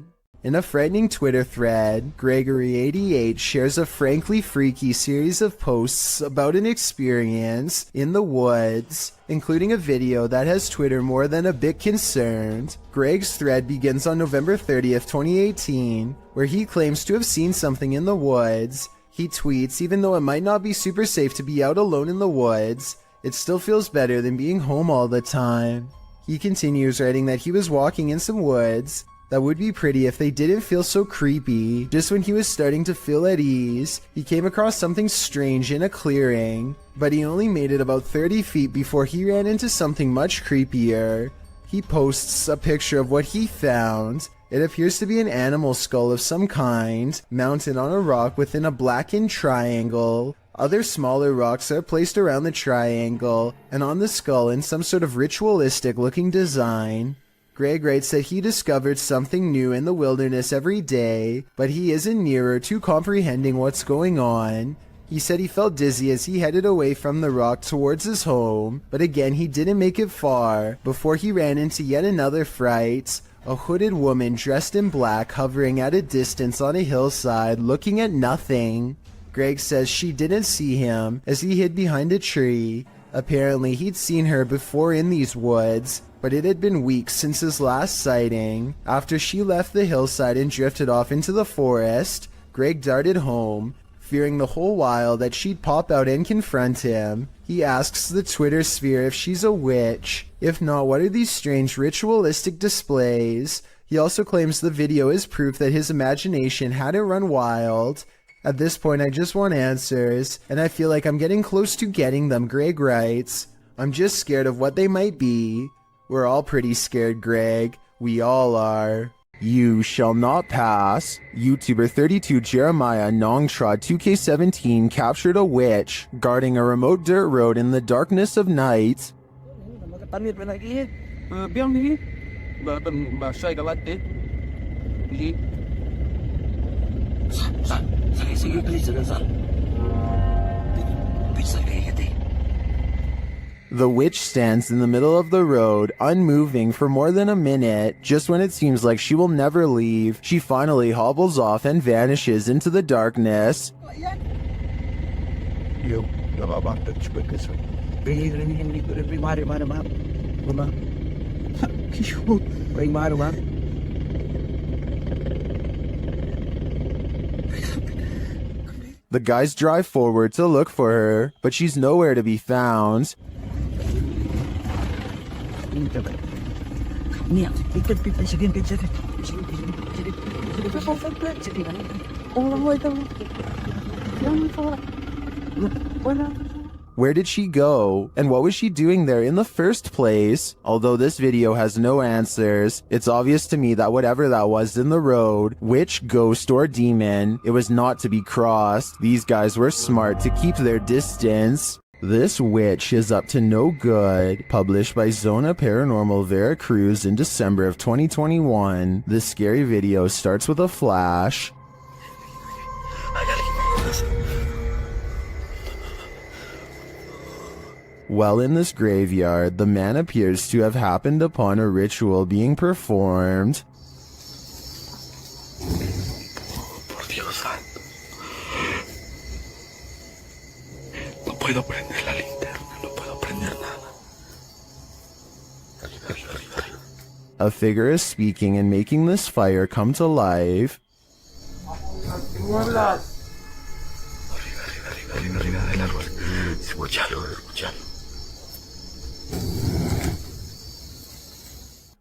In a frightening Twitter thread, Gregory88 shares a frankly freaky series of posts about an experience in the woods, including a video that has Twitter more than a bit concerned. Greg's thread begins on November 30th, 2018, where he claims to have seen something in the woods. He tweets, even though it might not be super safe to be out alone in the woods, it still feels better than being home all the time. He continues writing that he was walking in some woods that would be pretty if they didn't feel so creepy. Just when he was starting to feel at ease, he came across something strange in a clearing, but he only made it about 30 feet before he ran into something much creepier. He posts a picture of what he found. It appears to be an animal skull of some kind, mounted on a rock within a blackened triangle. Other smaller rocks are placed around the triangle, and on the skull in some sort of ritualistic looking design. Greg writes that he discovered something new in the wilderness every day, but he isn't nearer to comprehending what's going on. He said he felt dizzy as he headed away from the rock towards his home, but again he didn't make it far before he ran into yet another fright. A hooded woman dressed in black hovering at a distance on a hillside looking at nothing. Greg says she didn't see him as he hid behind a tree. Apparently he'd seen her before in these woods, but it had been weeks since his last sighting. After she left the hillside and drifted off into the forest, Greg darted home, fearing the whole while that she'd pop out and confront him. He asks the Twitter sphere if she's a witch. If not, what are these strange ritualistic displays? He also claims the video is proof that his imagination hadn't run wild. At this point, I just want answers, and I feel like I'm getting close to getting them, Greg writes. I'm just scared of what they might be. We're all pretty scared, Greg. We all are. You shall not pass. YouTuber 32 Jeremiah Nongtrod 2K17 captured a witch guarding a remote dirt road in the darkness of night. The witch stands in the middle of the road, unmoving for more than a minute. Just when it seems like she will never leave, she finally hobbles off and vanishes into the darkness. The guys drive forward to look for her, but she's nowhere to be found. Where did she go? And what was she doing there in the first place? Although this video has no answers, it's obvious to me that whatever that was in the road, witch, ghost, or demon, it was not to be crossed. These guys were smart to keep their distance. This witch is up to no good. Published by Zona Paranormal Veracruz in December of 2021. This scary video starts with a flash. While in this graveyard, the man appears to have happened upon a ritual being performed. Por Dios santo. No puedo prender la linterna, no puedo prender nada. A figure is speaking and making this fire come to life. Arriba del árbol. Escúchalo.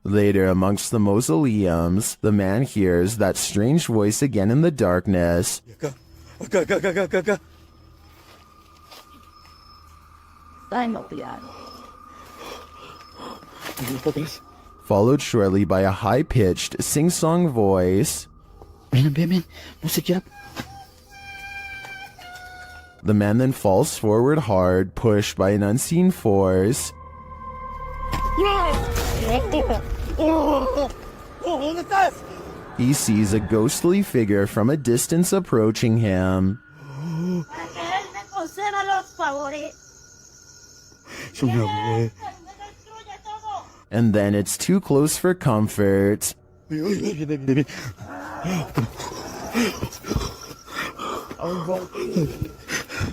Later, amongst the mausoleums, the man hears that strange voice again in the darkness. Acá. Followed shortly by a high-pitched, sing-song voice. Ven, música. The man then falls forward hard, pushed by an unseen force. He sees a ghostly figure from a distance approaching him. And then it's too close for comfort.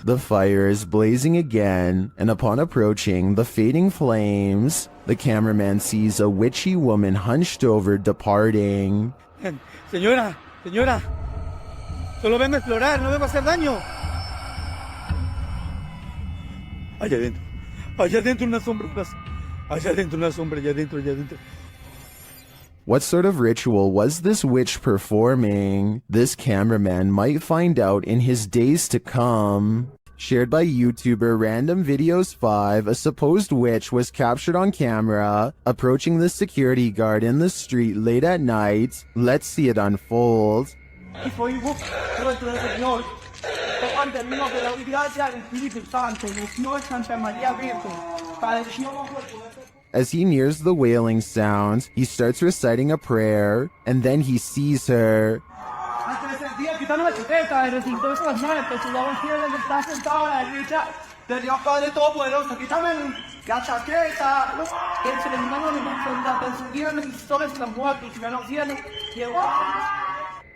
The fire is blazing again, and upon approaching the fading flames, the cameraman sees a witchy woman hunched over departing. Señora, solo vengo a explorar, no vengo a hacer daño. Allá adentro unas sombras. Allá adentro. What sort of ritual was this witch performing? This cameraman might find out in his days to come. Shared by YouTuber Random Videos 5, a supposed witch was captured on camera approaching the security guard in the street late at night. Let's see it unfold. As he nears the wailing sound, he starts reciting a prayer, and then he sees her.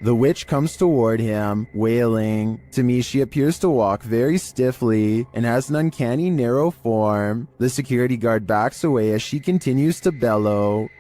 The witch comes toward him, wailing. To me, she appears to walk very stiffly and has an uncanny narrow form. The security guard backs away as she continues to bellow.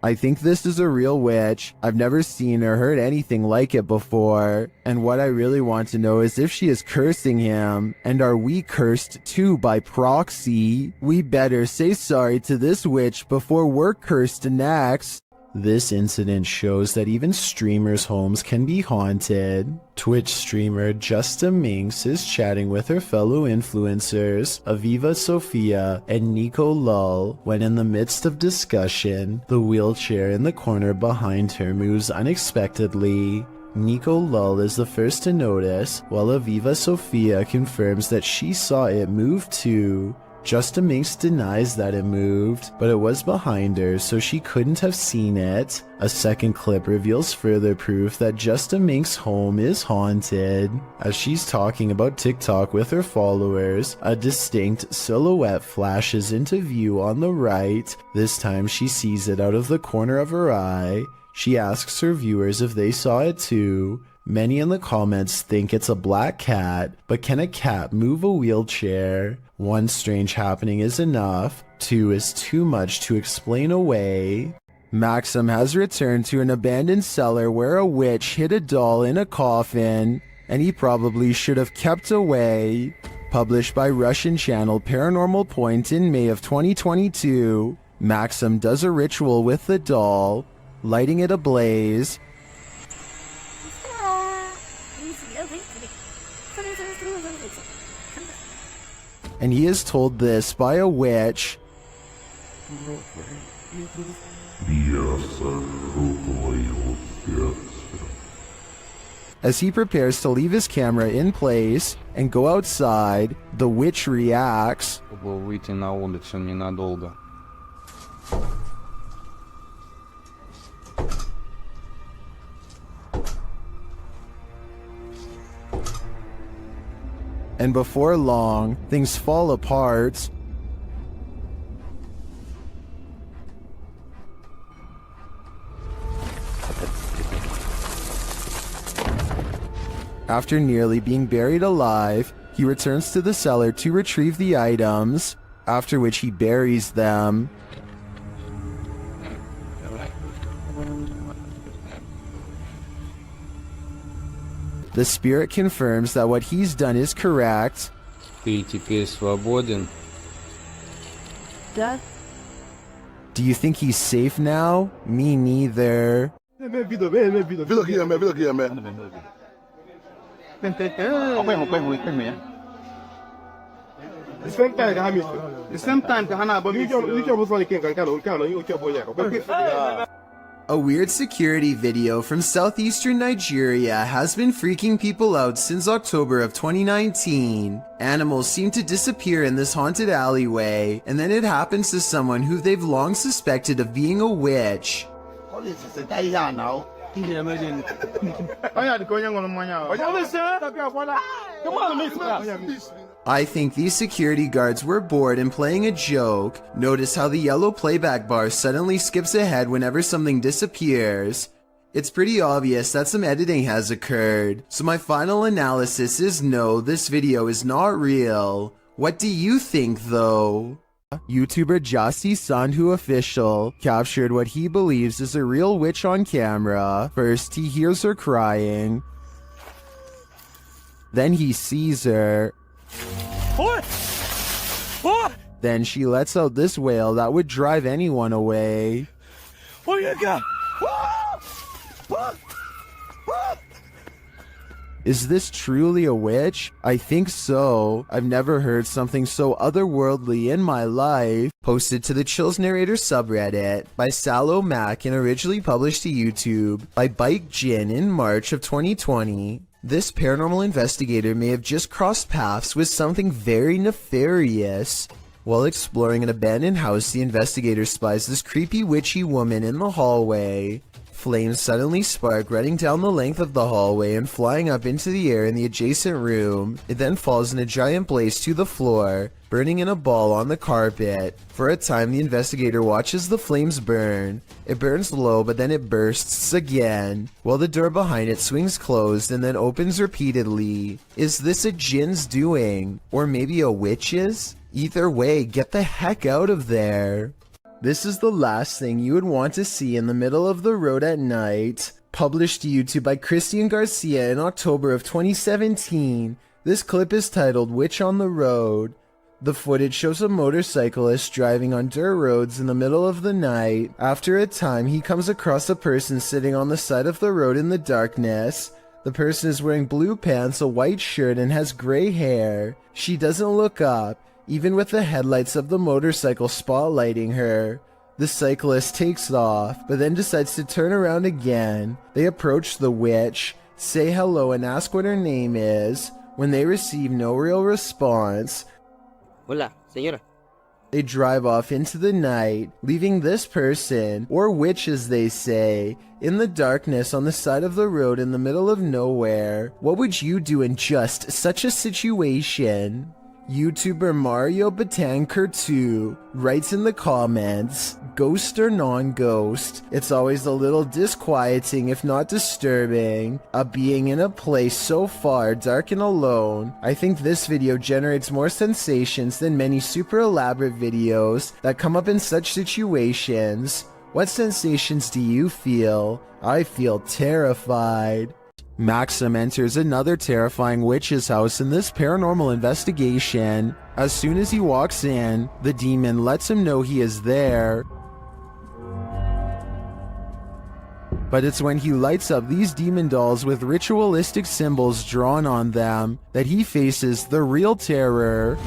I think this is a real witch. I've never seen or heard anything like it before. And what I really want to know is if she is cursing him. And are we cursed too by proxy? We better say sorry to this witch before we're cursed next. This incident shows that even streamers' homes can be haunted. Twitch streamer Justa Minx is chatting with her fellow influencers, Aviva Sophia and Nico Lull, when in the midst of discussion, the wheelchair in the corner behind her moves unexpectedly. Nico Lull is the first to notice, while Aviva Sophia confirms that she saw it move too. Justa Minx denies that it moved, but it was behind her, so she couldn't have seen it. A second clip reveals further proof that Justa Minx's home is haunted. As she's talking about TikTok with her followers, a distinct silhouette flashes into view on the right. This time she sees it out of the corner of her eye. She asks her viewers if they saw it too. Many in the comments think it's a black cat, but can a cat move a wheelchair? One strange happening is enough, two is too much to explain away. Maxim has returned to an abandoned cellar where a witch hid a doll in a coffin, and he probably should have kept away. Published by Russian channel Paranormal Point in May of 2022, Maxim does a ritual with the doll, lighting it ablaze, and he is told this by a witch. As he prepares to leave his camera in place and go outside, the witch reacts. Выйти на улицу ненадолго. And before long, things fall apart. After nearly being buried alive, he returns to the cellar to retrieve the items, after which he buries them. The spirit confirms that what he's done is correct. Ты теперь свободен. Death? Do you think he's safe now? Me neither. A weird security video from southeastern Nigeria has been freaking people out since October of 2019. Animals seem to disappear in this haunted alleyway, and then it happens to someone who they've long suspected of being a witch. I think these security guards were bored and playing a joke. Notice how the yellow playback bar suddenly skips ahead whenever something disappears. It's pretty obvious that some editing has occurred. So my final analysis is no, this video is not real. What do you think though? YouTuber Jasi Sandhu Official captured what he believes is a real witch on camera. First, he hears her crying. Then he sees her. Then she lets out this wail that would drive anyone away. Is this truly a witch? I think so. I've never heard something so otherworldly in my life. Posted to the Chills Narrator subreddit by Sallow Mac and originally published to YouTube by Bike Jin in March of 2020. This paranormal investigator may have just crossed paths with something very nefarious. While exploring an abandoned house, the investigator spies this creepy witchy woman in the hallway. Flames suddenly spark, running down the length of the hallway and flying up into the air in the adjacent room. It then falls in a giant blaze to the floor, burning in a ball on the carpet. For a time, the investigator watches the flames burn. It burns low, but then it bursts again, while the door behind it swings closed and then opens repeatedly. Is this a jinn's doing? Or maybe a witch's? Either way, get the heck out of there. This is the last thing you would want to see in the middle of the road at night. Published to YouTube by Christian Garcia in October of 2017. This clip is titled Witch on the Road. The footage shows a motorcyclist driving on dirt roads in the middle of the night. After a time, he comes across a person sitting on the side of the road in the darkness. The person is wearing blue pants, a white shirt, and has gray hair. She doesn't look up, even with the headlights of the motorcycle spotlighting her. The cyclist takes off, but then decides to turn around again. They approach the witch, say hello, and ask what her name is. When they receive no real response, Hola, señora. They drive off into the night, leaving this person, or witch as they say, in the darkness on the side of the road in the middle of nowhere. What would you do in just such a situation? YouTuber Mario Batanker2 writes in the comments, ghost or non-ghost, it's always a little disquieting if not disturbing, being in a place so far dark and alone. I think this video generates more sensations than many super elaborate videos that come up in such situations. What sensations do you feel? I feel terrified. Maxim enters another terrifying witch's house in this paranormal investigation. As soon as he walks in, the demon lets him know he is there. But it's when he lights up these demon dolls with ritualistic symbols drawn on them that he faces the real terror.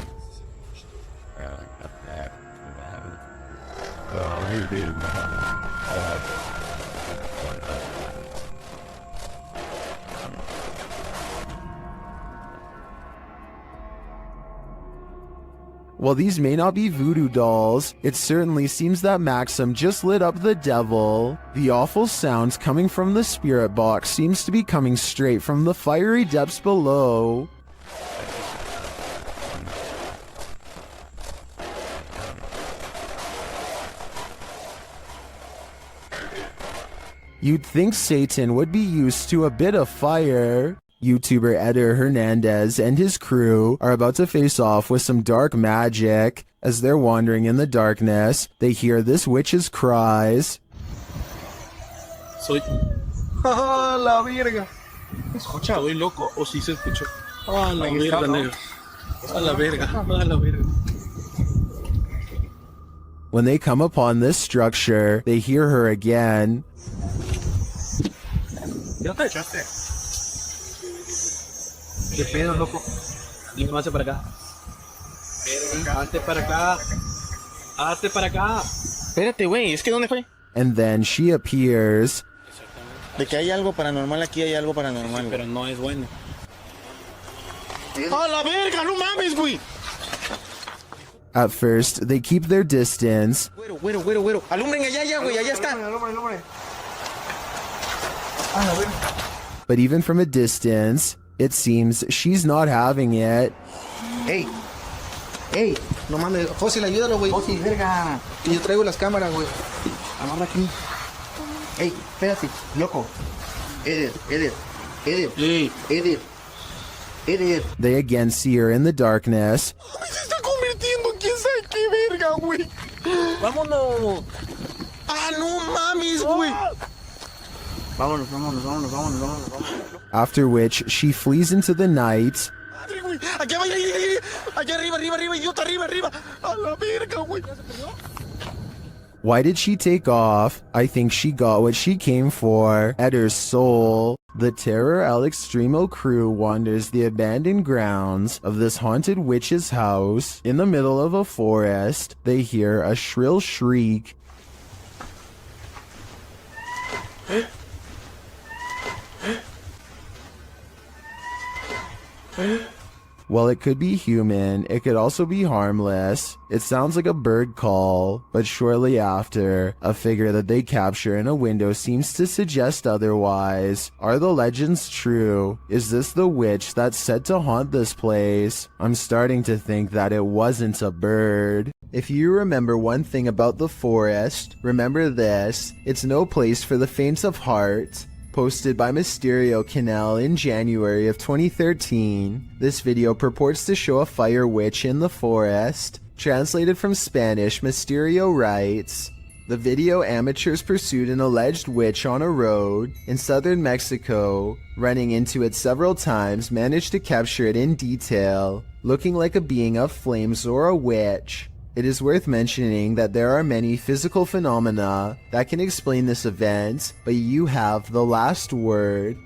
While these may not be voodoo dolls, it certainly seems that Maxim just lit up the devil. The awful sounds coming from the spirit box seems to be coming straight from the fiery depths below. You'd think Satan would be used to a bit of fire. YouTuber Eder Hernandez and his crew are about to face off with some dark magic. As they're wandering in the darkness, they hear this witch's cries. Soy... ¡Ah, la verga! Escucha, voy loco. O si se escuchó. ¡Ah, la verga, negro! ¡Ah, la verga! ¡Ah, la verga! When they come upon this structure, they hear her again. ¿Ya te echaste? ¿Qué pedo, loco? Dime, hazte para acá. Hazte para acá. Hazte para acá. Espérate, güey. Es que ¿dónde fue? And then she appears. De que hay algo paranormal aquí, hay algo paranormal. Sí, pero no es bueno. ¡A la verga! ¡No mames, güey! At first, they keep their distance. Güero. Alumbren allá, güey. Allá está. Alumbre. But even from a distance, it seems she's not having it. Ey, no mames, Fósil, ayúdalo, güey. Fósil, verga. Que yo traigo las cámaras, güey. Amarra aquí. Ey, espérate, loco. Eder. They again see her in the darkness. Se está convirtiendo en quién sabe qué verga, güey. Vámonos. Ah, no mames, güey. Vámonos. After which, she flees into the night. Allá arriba, idiota, arriba. A la verga, güey. Why did she take off? I think she got what she came for. Eder's soul. The Terror Al Extremo crew wanders the abandoned grounds of this haunted witch's house. In the middle of a forest, they hear a shrill shriek. While it could be human, it could also be harmless. It sounds like a bird call, but shortly after, a figure that they capture in a window seems to suggest otherwise. Are the legends true? Is this the witch that's said to haunt this place? I'm starting to think that it wasn't a bird. If you remember one thing about the forest, remember this: it's no place for the faint of heart. Posted by Mysterio Canal in January of 2013, this video purports to show a fire witch in the forest. Translated from Spanish, Mysterio writes, the video amateurs pursued an alleged witch on a road in southern Mexico. Running into it several times, managed to capture it in detail, looking like a being of flames or a witch. It is worth mentioning that there are many physical phenomena that can explain this event, but you have the last word.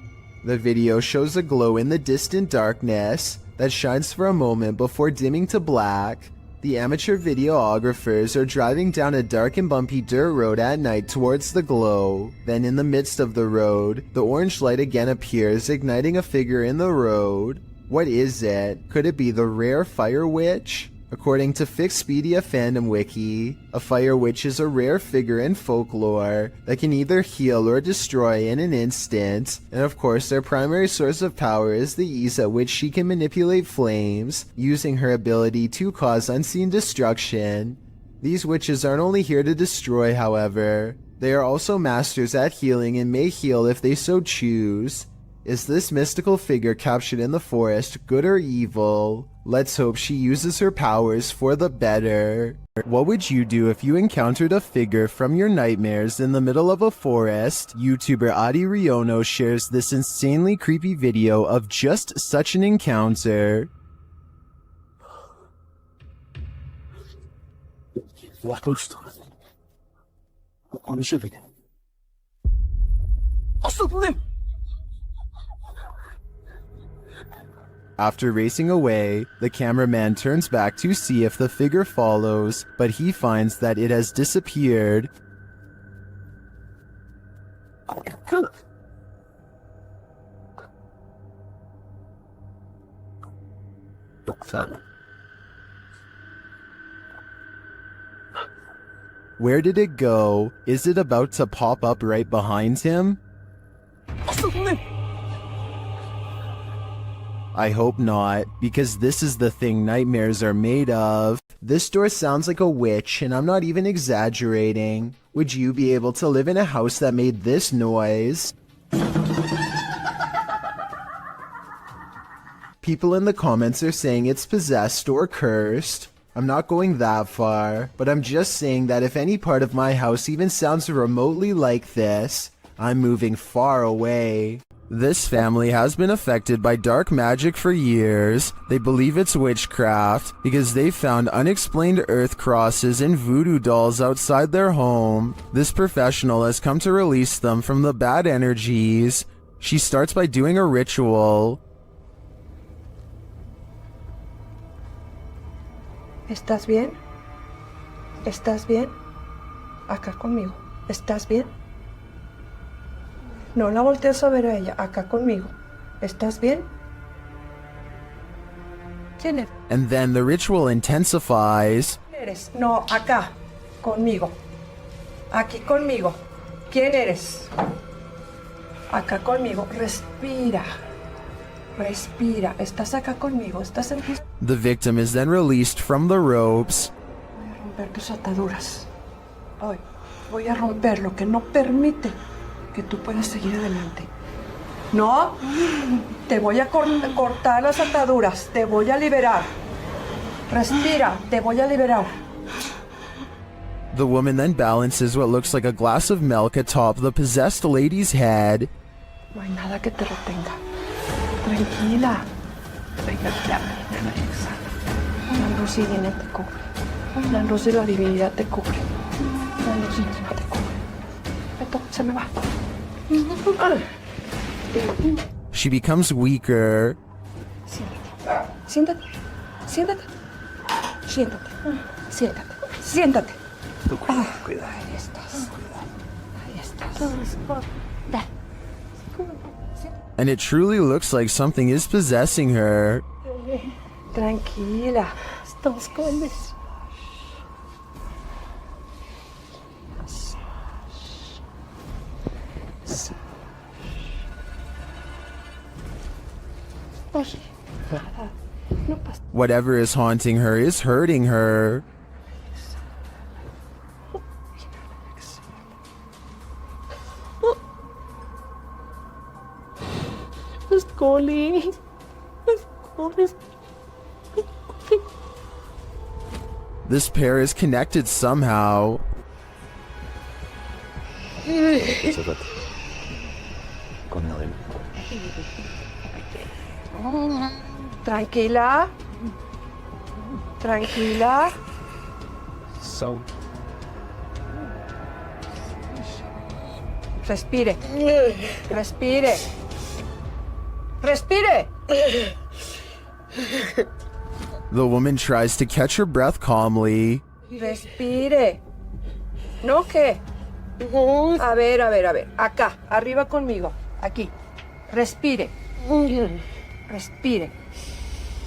The video shows a glow in the distant darkness that shines for a moment before dimming to black. The amateur videographers are driving down a dark and bumpy dirt road at night towards the glow. Then in the midst of the road, the orange light again appears, igniting a figure in the road. What is it? Could it be the rare fire witch? According to Fixpedia Fandom Wiki, a fire witch is a rare figure in folklore that can either heal or destroy in an instant, and of course their primary source of power is the ease at which she can manipulate flames, using her ability to cause unseen destruction. These witches aren't only here to destroy, however. They are also masters at healing and may heal if they so choose. Is this mystical figure captured in the forest good or evil? Let's hope she uses her powers for the better. What would you do if you encountered a figure from your nightmares in the middle of a forest? YouTuber Adi Riono shares this insanely creepy video of just such an encounter. After racing away, the cameraman turns back to see if the figure follows, but he finds that it has disappeared. Where did it go? Is it about to pop up right behind him? I hope not, because this is the thing nightmares are made of. This door sounds like a witch, and I'm not even exaggerating. Would you be able to live in a house that made this noise? People in the comments are saying it's possessed or cursed. I'm not going that far, but I'm just saying that if any part of my house even sounds remotely like this, I'm moving far away. This family has been affected by dark magic for years. They believe it's witchcraft because they found unexplained earth crosses and voodoo dolls outside their home. This professional has come to release them from the bad energies. She starts by doing a ritual. ¿Estás bien? ¿Estás bien? Acá conmigo. ¿Estás bien? No la voltees a ver a ella. Acá conmigo. ¿Estás bien? ¿Quién eres? And then the ritual intensifies. ¿Quién eres? No, acá. Conmigo. Aquí conmigo. ¿Quién eres? Acá conmigo. Respira. Respira. ¿Estás acá conmigo? ¿Estás en... The victim is then released from the ropes. Voy a romper tus ataduras. Hoy voy a romper lo que no permite que tú puedas seguir adelante. No, te voy a cortar las ataduras. Te voy a liberar. Respira. Te voy a liberar. The woman then balances what looks like a glass of milk atop the possessed lady's head. No hay nada que te retenga. Tranquila. Tranquila. La luz divina te cubre. La luz de la divinidad te cubre. La luz divina te cubre. Esto se me va. She becomes weaker. Siéntate. Siéntate. Siéntate. Siéntate. Siéntate. Cuidado. Ahí estás. Ahí estás. And it truly looks like something is possessing her. Tranquila. Estamos con eso. Whatever is haunting her is hurting her. This pair is connected somehow. Tranquila. Tranquila. So. Respire. Respire. Respire. The woman tries to catch her breath calmly. Respire. ¿No qué? A ver, a ver, a ver. Acá, arriba conmigo. Aquí. Respire. Respire.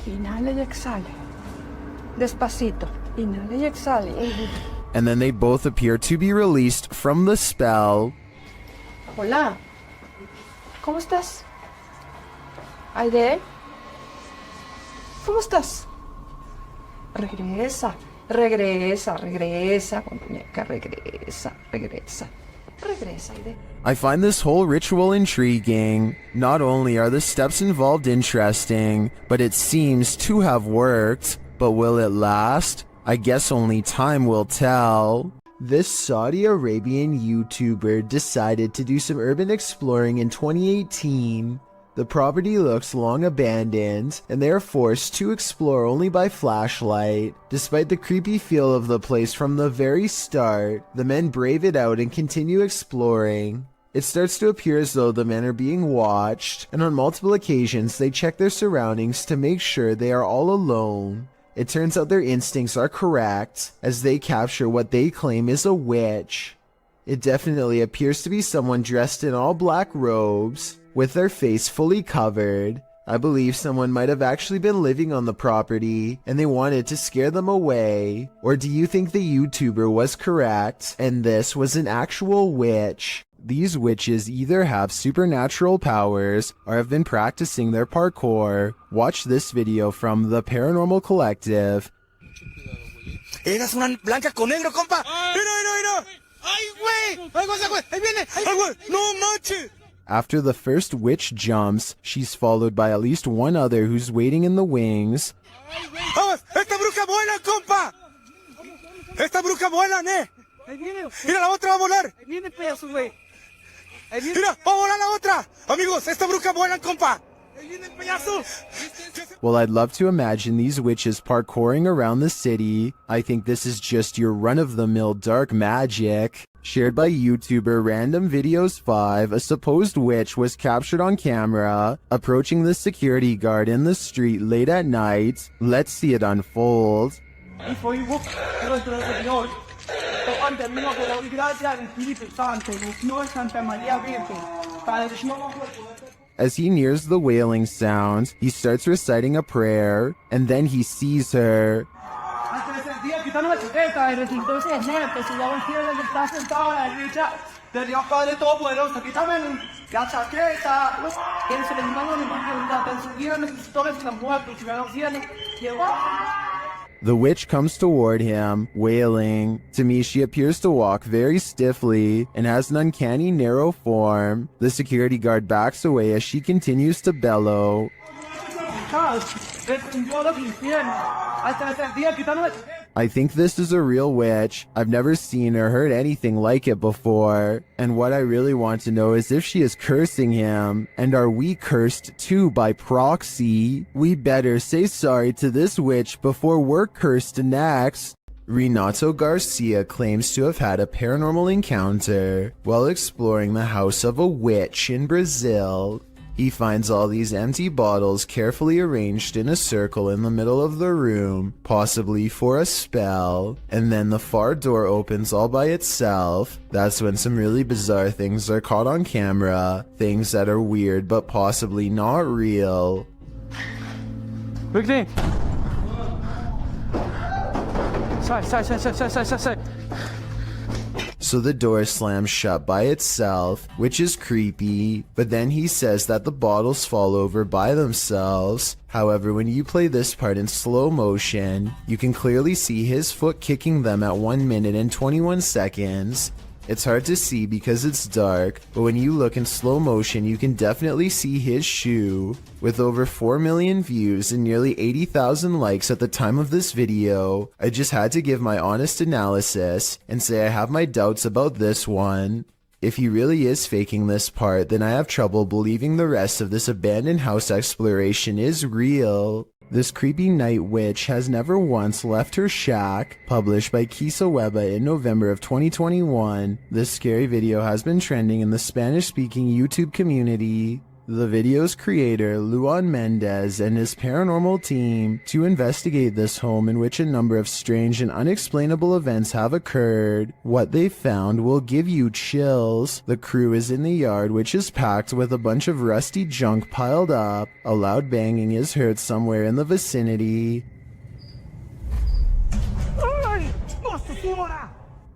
Inhale y exhale. Despacito. Inhala y exhale. And then they both appear to be released from the spell. Hola. ¿Cómo estás? Aide. ¿Cómo estás? Regresa. Regresa, regresa, muñeca, regresa, regresa. Regresa, Aide. I find this whole ritual intriguing. Not only are the steps involved interesting, but it seems to have worked. But will it last? I guess only time will tell. This Saudi Arabian YouTuber decided to do some urban exploring in 2018. The property looks long abandoned, and they are forced to explore only by flashlight. Despite the creepy feel of the place from the very start, the men brave it out and continue exploring. It starts to appear as though the men are being watched, and on multiple occasions they check their surroundings to make sure they are all alone. It turns out their instincts are correct, as they capture what they claim is a witch. It definitely appears to be someone dressed in all black robes, with their face fully covered. I believe someone might have actually been living on the property, and they wanted to scare them away. Or do you think the YouTuber was correct, and this was an actual witch? These witches either have supernatural powers or have been practicing their parkour. Watch this video from the Paranormal Collective. Eras una blanca con negro, compa. Mira. ¡Ay, güey! ¡Ay, güey! ¡Ahí viene! ¡Ay, güey! ¡No manches! After the first witch jumps, she's followed by at least one other who's waiting in the wings. ¡Vamos! ¡Esta bruja vuela, compa! ¡Esta bruja vuela, ne! ¡Mira, la otra va a volar! ¡Ahí viene el payaso, güey! ¡Mira, va a volar la otra! Amigos, esta bruja vuela, compa! ¡Ahí viene el payaso! Well, I'd love to imagine these witches parkouring around the city. I think this is just your run-of-the-mill dark magic. Shared by YouTuber Random Videos 5, a supposed witch was captured on camera approaching the security guard in the street late at night. Let's see it unfold. As he nears the wailing sound, he starts reciting a prayer, and then he sees her. The witch comes toward him, wailing. To me, she appears to walk very stiffly and has an uncanny narrow form. The security guard backs away as she continues to bellow. I think this is a real witch. I've never seen or heard anything like it before. And what I really want to know is if she is cursing him. And are we cursed too by proxy? We better say sorry to this witch before we're cursed next. Renato Garcia claims to have had a paranormal encounter while exploring the house of a witch in Brazil. He finds all these empty bottles carefully arranged in a circle in the middle of the room, possibly for a spell, and then the far door opens all by itself. That's when some really bizarre things are caught on camera, things that are weird but possibly not real. Victim! Side. So the door slams shut by itself, which is creepy, but then he says that the bottles fall over by themselves. However, when you play this part in slow motion, you can clearly see his foot kicking them at 1 minute and 21 seconds. It's hard to see because it's dark, but when you look in slow motion, you can definitely see his shoe. With over 4 million views and nearly 80,000 likes at the time of this video, I just had to give my honest analysis and say I have my doubts about this one. If he really is faking this part, then I have trouble believing the rest of this abandoned house exploration is real. This creepy night witch has never once left her shack. Published by Kisa Weba in November of 2021, this scary video has been trending in the Spanish-speaking YouTube community. The video's creator, Luan Mendez, and his paranormal team to investigate this home in which a number of strange and unexplainable events have occurred. What they found will give you chills. The crew is in the yard, which is packed with a bunch of rusty junk piled up. A loud banging is heard somewhere in the vicinity.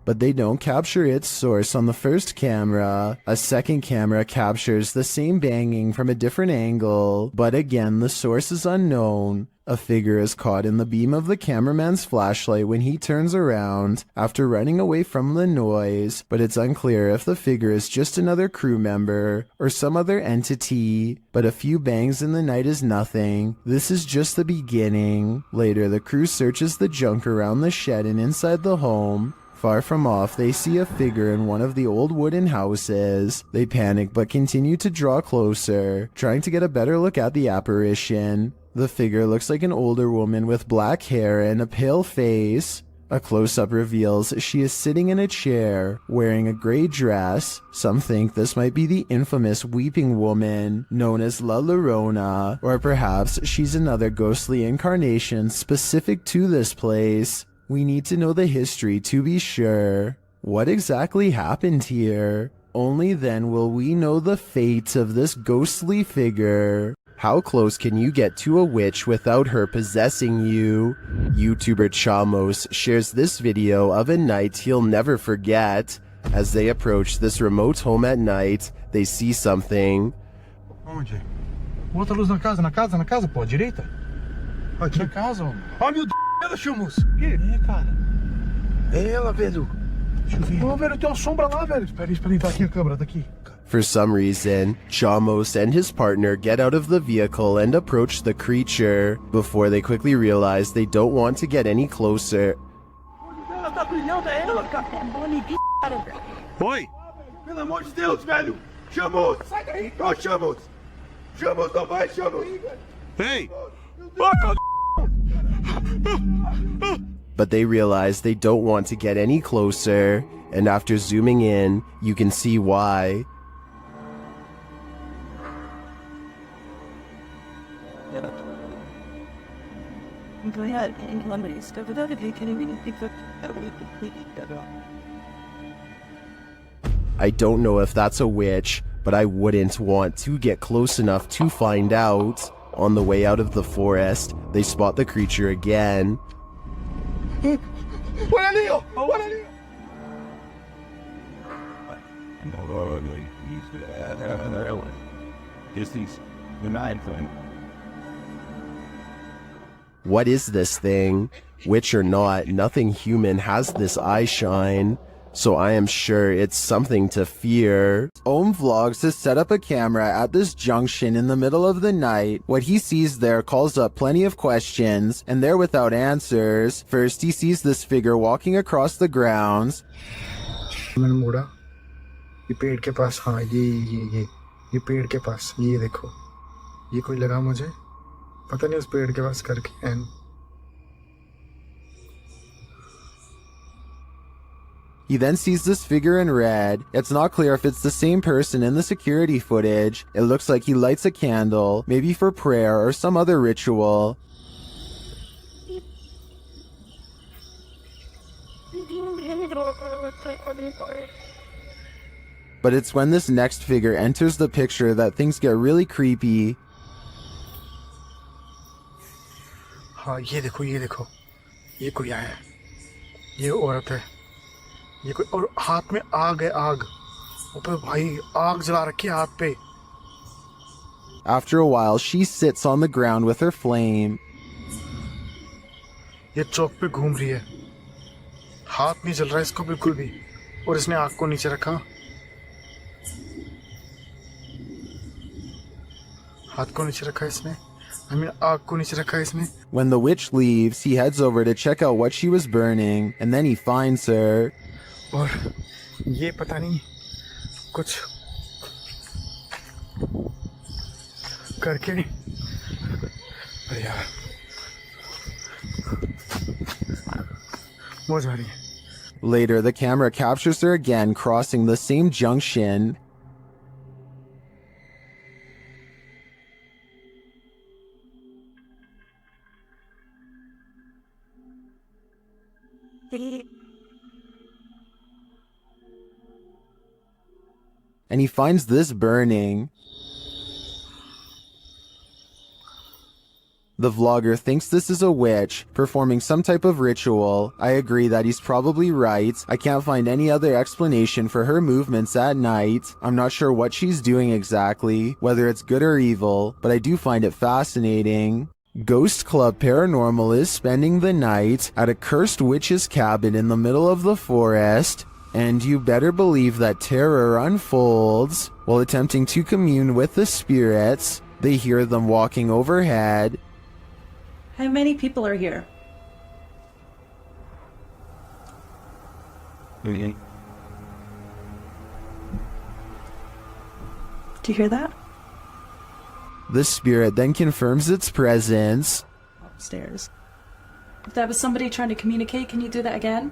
but they don't capture its source on the first camera. A second camera captures the same banging from a different angle, but again the source is unknown. A figure is caught in the beam of the cameraman's flashlight when he turns around after running away from the noise, but it's unclear if the figure is just another crew member or some other entity. But a few bangs in the night is nothing. This is just the beginning. Later, the crew searches the junk around the shed and inside the home. Far from off, they see a figure in one of the old wooden houses. They panic but continue to draw closer, trying to get a better look at the apparition. The figure looks like an older woman with black hair and a pale face. A close-up reveals she is sitting in a chair, wearing a gray dress. Some think this might be the infamous Weeping Woman, known as La Llorona, or perhaps she's another ghostly incarnation specific to this place. We need to know the history to be sure. What exactly happened here? Only then will we know the fate of this ghostly figure. How close can you get to a witch without her possessing you? YouTuber Chamos shares this video of a night he'll never forget. As they approach this remote home at night, they see something. Onde? Bota a luz na casa, pô, à direita. Aqui. Na casa, homem. Ó, meu Deus, ela, Chamos. O quê? É, cara. É ela, velho. Deixa eu ver. Ô, velho, tem uma sombra lá, velho. Espera aí, tá aqui a câmera, daqui. For some reason, Chamos and his partner get out of the vehicle and approach the creature, before they quickly realize they don't want to get any closer. Ela tá brilhando, é ela, cara. Oi! Pelo amor de Deus, velho! Chamos! Sai daí! Ó, Chamos! Chamos, não vai, Chamos! Ei! But they realize they don't want to get any closer, and after zooming in, you can see why. I don't know if that's a witch, but I wouldn't want to get close enough to find out. On the way out of the forest, they spot the creature again. What is this thing? Witch or not, nothing human has this eye shine, so I am sure it's something to fear. Ohm Vlogs has set up a camera at this junction in the middle of the night. What he sees there calls up plenty of questions, and they're without answers. First, he sees this figure walking across the grounds. मैंने मोड़ा ये पेड़ के पास हाँ ये पेड़ के पास ये देखो ये कोई लगा मुझे पता नहीं उस पेड़ के पास करके and He then sees this figure in red. It's not clear if it's the same person in the security footage. It looks like he lights a candle, maybe for prayer or some other ritual. But it's when this next figure enters the picture that things get really creepy. हाँ ये देखो ये कोई आया ये औरत है ये कोई और हाथ में आग है आग ऊपर भाई आग जला रखी है हाथ पे. After a while, she sits on the ground with her flame. ये चौक पे घूम रही है हाथ नहीं जल रहा इसको बिल्कुल भी और इसने आग को नीचे रखा हाथ को नीचे रखा इसने आग को नीचे रखा इसने. When the witch leaves, he heads over to check out what she was burning, and then he finds her. और ये पता नहीं कुछ करके अरे यार मौज आ रही है. Later, the camera captures her again crossing the same junction. And he finds this burning. The vlogger thinks this is a witch performing some type of ritual. I agree that he's probably right. I can't find any other explanation for her movements at night. I'm not sure what she's doing exactly, whether it's good or evil, but I do find it fascinating. Ghost Club Paranormal is spending the night at a cursed witch's cabin in the middle of the forest, and you better believe that terror unfolds. While attempting to commune with the spirits, they hear them walking overhead. How many people are here? Do you hear that? The spirit then confirms its presence. Upstairs. If that was somebody trying to communicate, can you do that again?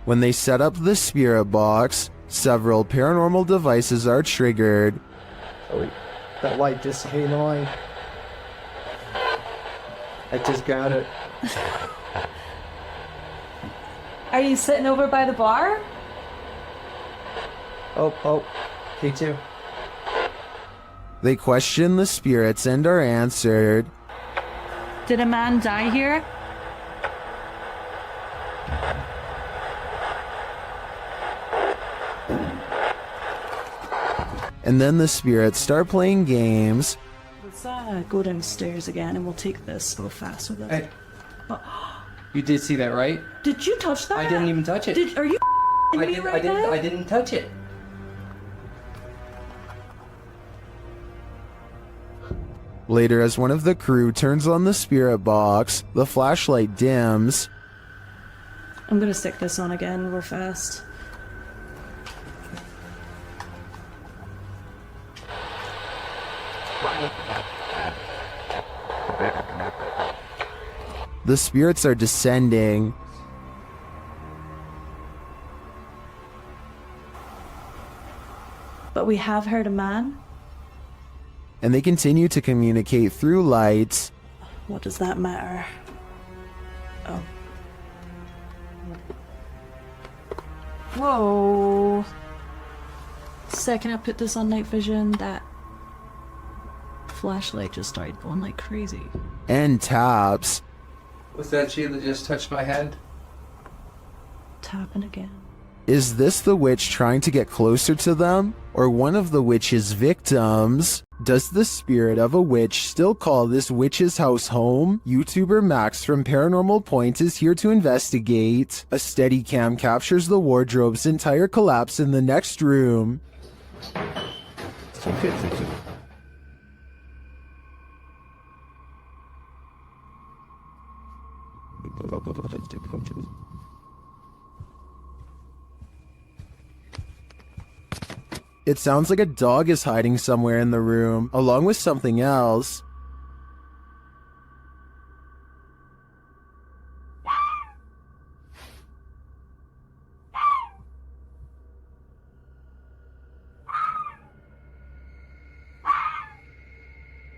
When they set up the spirit box, several paranormal devices are triggered. Oh wait, that light just came on. I just got it. Are you sitting over by the bar? Oh, me too. They question the spirits and are answered. Did a man die here? And then the spirits start playing games. Let's go downstairs again and we'll take this real fast with us. Hey. You did see that, right? Did you touch that? I didn't even touch it. Are you me right now? I didn't touch it. Later, as one of the crew turns on the spirit box, the flashlight dims. I'm gonna stick this on again real fast. The spirits are descending. But we have heard a man. And they continue to communicate through lights. What does that matter? Oh. Whoa. Second I put this on night vision, that flashlight just started going like crazy. And taps. Was that she that just touched my head? Tapping again. Is this the witch trying to get closer to them? Or one of the witch's victims? Does the spirit of a witch still call this witch's house home? YouTuber Max from Paranormal Point is here to investigate. A steady cam captures the wardrobe's entire collapse in the next room. It sounds like a dog is hiding somewhere in the room, along with something else.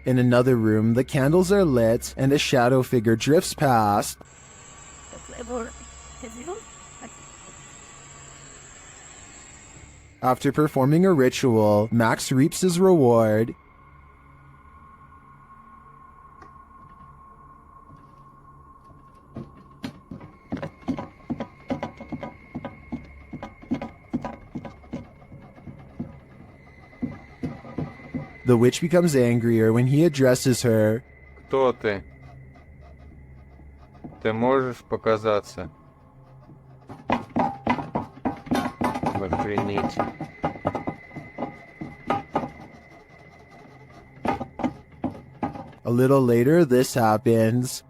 In another room, the candles are lit and a shadow figure drifts past. After performing a ritual, Max reaps his reward. The witch becomes angrier when he addresses her. Кто ты? Ты можешь показаться? Охренеть. A little later, this happens.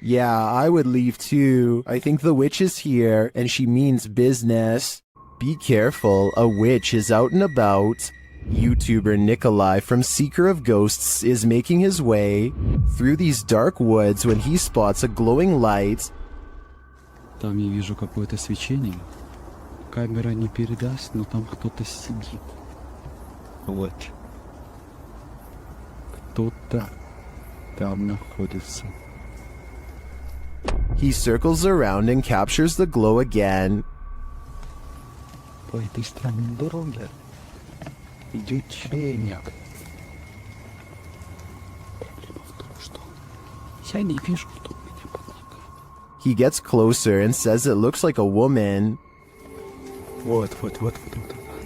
Yeah, I would leave too. I think the witch is here, and she means business. Be careful, a witch is out and about. YouTuber Nikolai from Seeker of Ghosts is making his way through these dark woods when he spots a glowing light. Там я вижу какое-то свечение. Камера не передаст, но там кто-то сидит. Вот. кто-то там находится. He circles around and captures the glow again. По этой странной дороге идет шейник. Проблема в том, что я не вижу, что у меня под ногами. He gets closer and says it looks like a woman. Вот она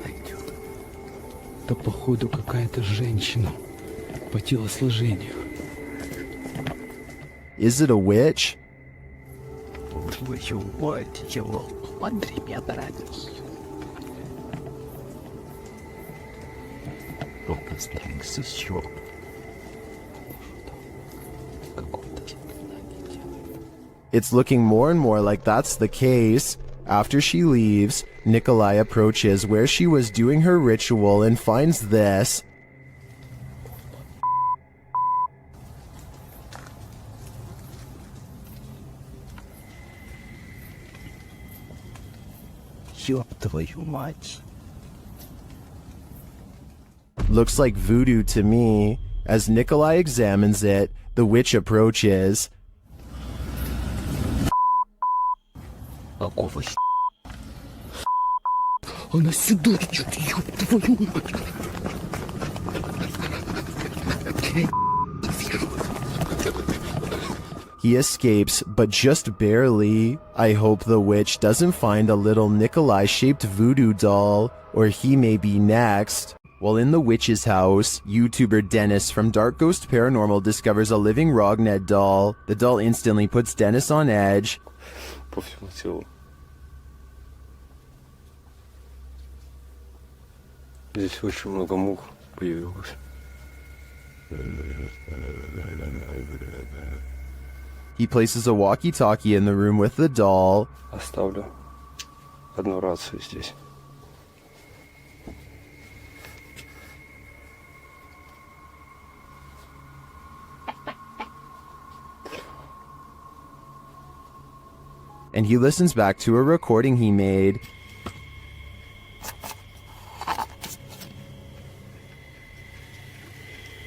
идет. Это, походу, какая-то женщина по телосложению. Is it a witch? Твою мать его, смотри, меня дорогие. Только старался еще. It's looking more and more like that's the case. After she leaves, Nikolai approaches where she was doing her ritual and finds this. Ёб твою мать. Looks like voodoo to me. As Nikolai examines it, the witch approaches. Какого Она сюда идет, ёб твою мать. He escapes, but just barely. I hope the witch doesn't find a little Nikolai-shaped voodoo doll, or he may be next. While in the witch's house, YouTuber Dennis from Dark Ghost Paranormal discovers a living ragnad doll. The doll instantly puts Dennis on edge. По всему телу. Здесь очень много мух появилось. He places a walkie-talkie in the room with the doll. Оставлю одну рацию здесь. And he listens back to a recording he made.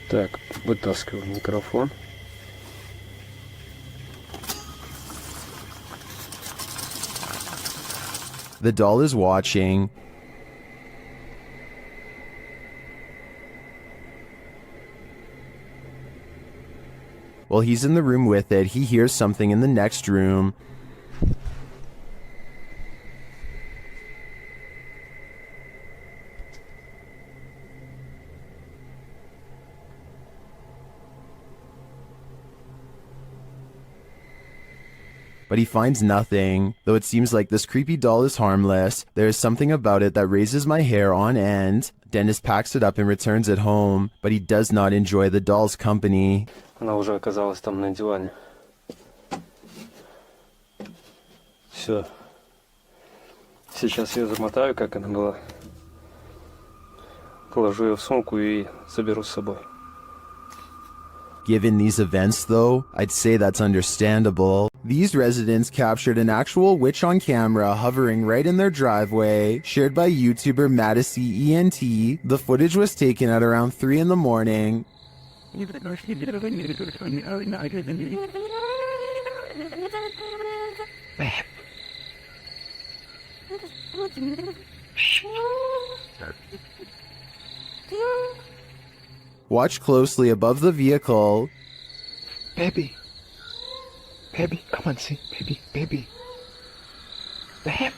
Так, вытаскиваю микрофон. The doll is watching. While he's in the room with it, he hears something in the next room. But he finds nothing. Though it seems like this creepy doll is harmless, there is something about it that raises my hair on end. Dennis packs it up and returns it home, but he does not enjoy the doll's company. Она уже оказалась там на диване. Все. Сейчас я замотаю, как она была. Положу ее в сумку и заберу с собой. Given these events, though, I'd say that's understandable. These residents captured an actual witch on camera hovering right in their driveway, shared by YouTuber Madisy ENT. The footage was taken at around 3 in the morning. Watch closely above the vehicle. Baby. Baby, come on, see. Baby. Babe.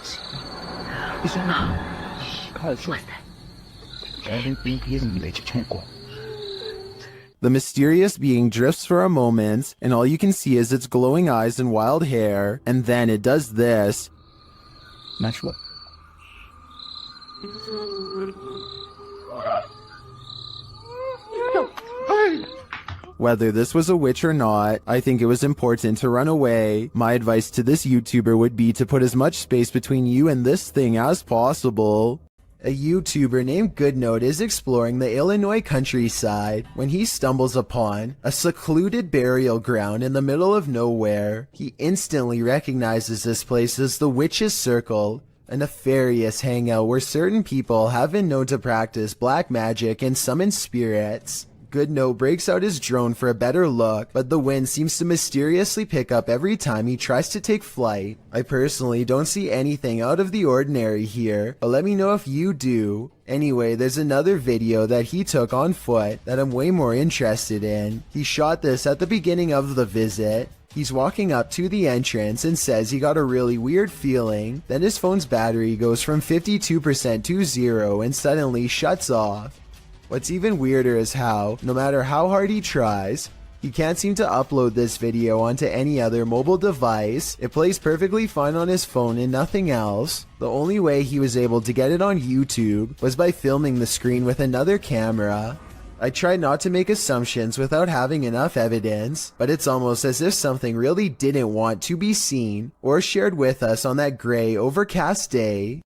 Is that... The mysterious being drifts for a moment, and all you can see is its glowing eyes and wild hair, and then it does this. Natural. Whether this was a witch or not, I think it was important to run away. My advice to this YouTuber would be to put as much space between you and this thing as possible. A YouTuber named Goodnote is exploring the Illinois countryside when he stumbles upon a secluded burial ground in the middle of nowhere. He instantly recognizes this place as the Witch's Circle, a nefarious hangout where certain people have been known to practice black magic and summon spirits. Goodnote breaks out his drone for a better look, but the wind seems to mysteriously pick up every time he tries to take flight. I personally don't see anything out of the ordinary here, but let me know if you do. Anyway, there's another video that he took on foot that I'm way more interested in. He shot this at the beginning of the visit. He's walking up to the entrance and says he got a really weird feeling. Then his phone's battery goes from 52% to 0 and suddenly shuts off. What's even weirder is how, no matter how hard he tries, he can't seem to upload this video onto any other mobile device. It plays perfectly fine on his phone and nothing else. The only way he was able to get it on YouTube was by filming the screen with another camera. I tried not to make assumptions without having enough evidence, but it's almost as if something really didn't want to be seen or shared with us on that gray, overcast day.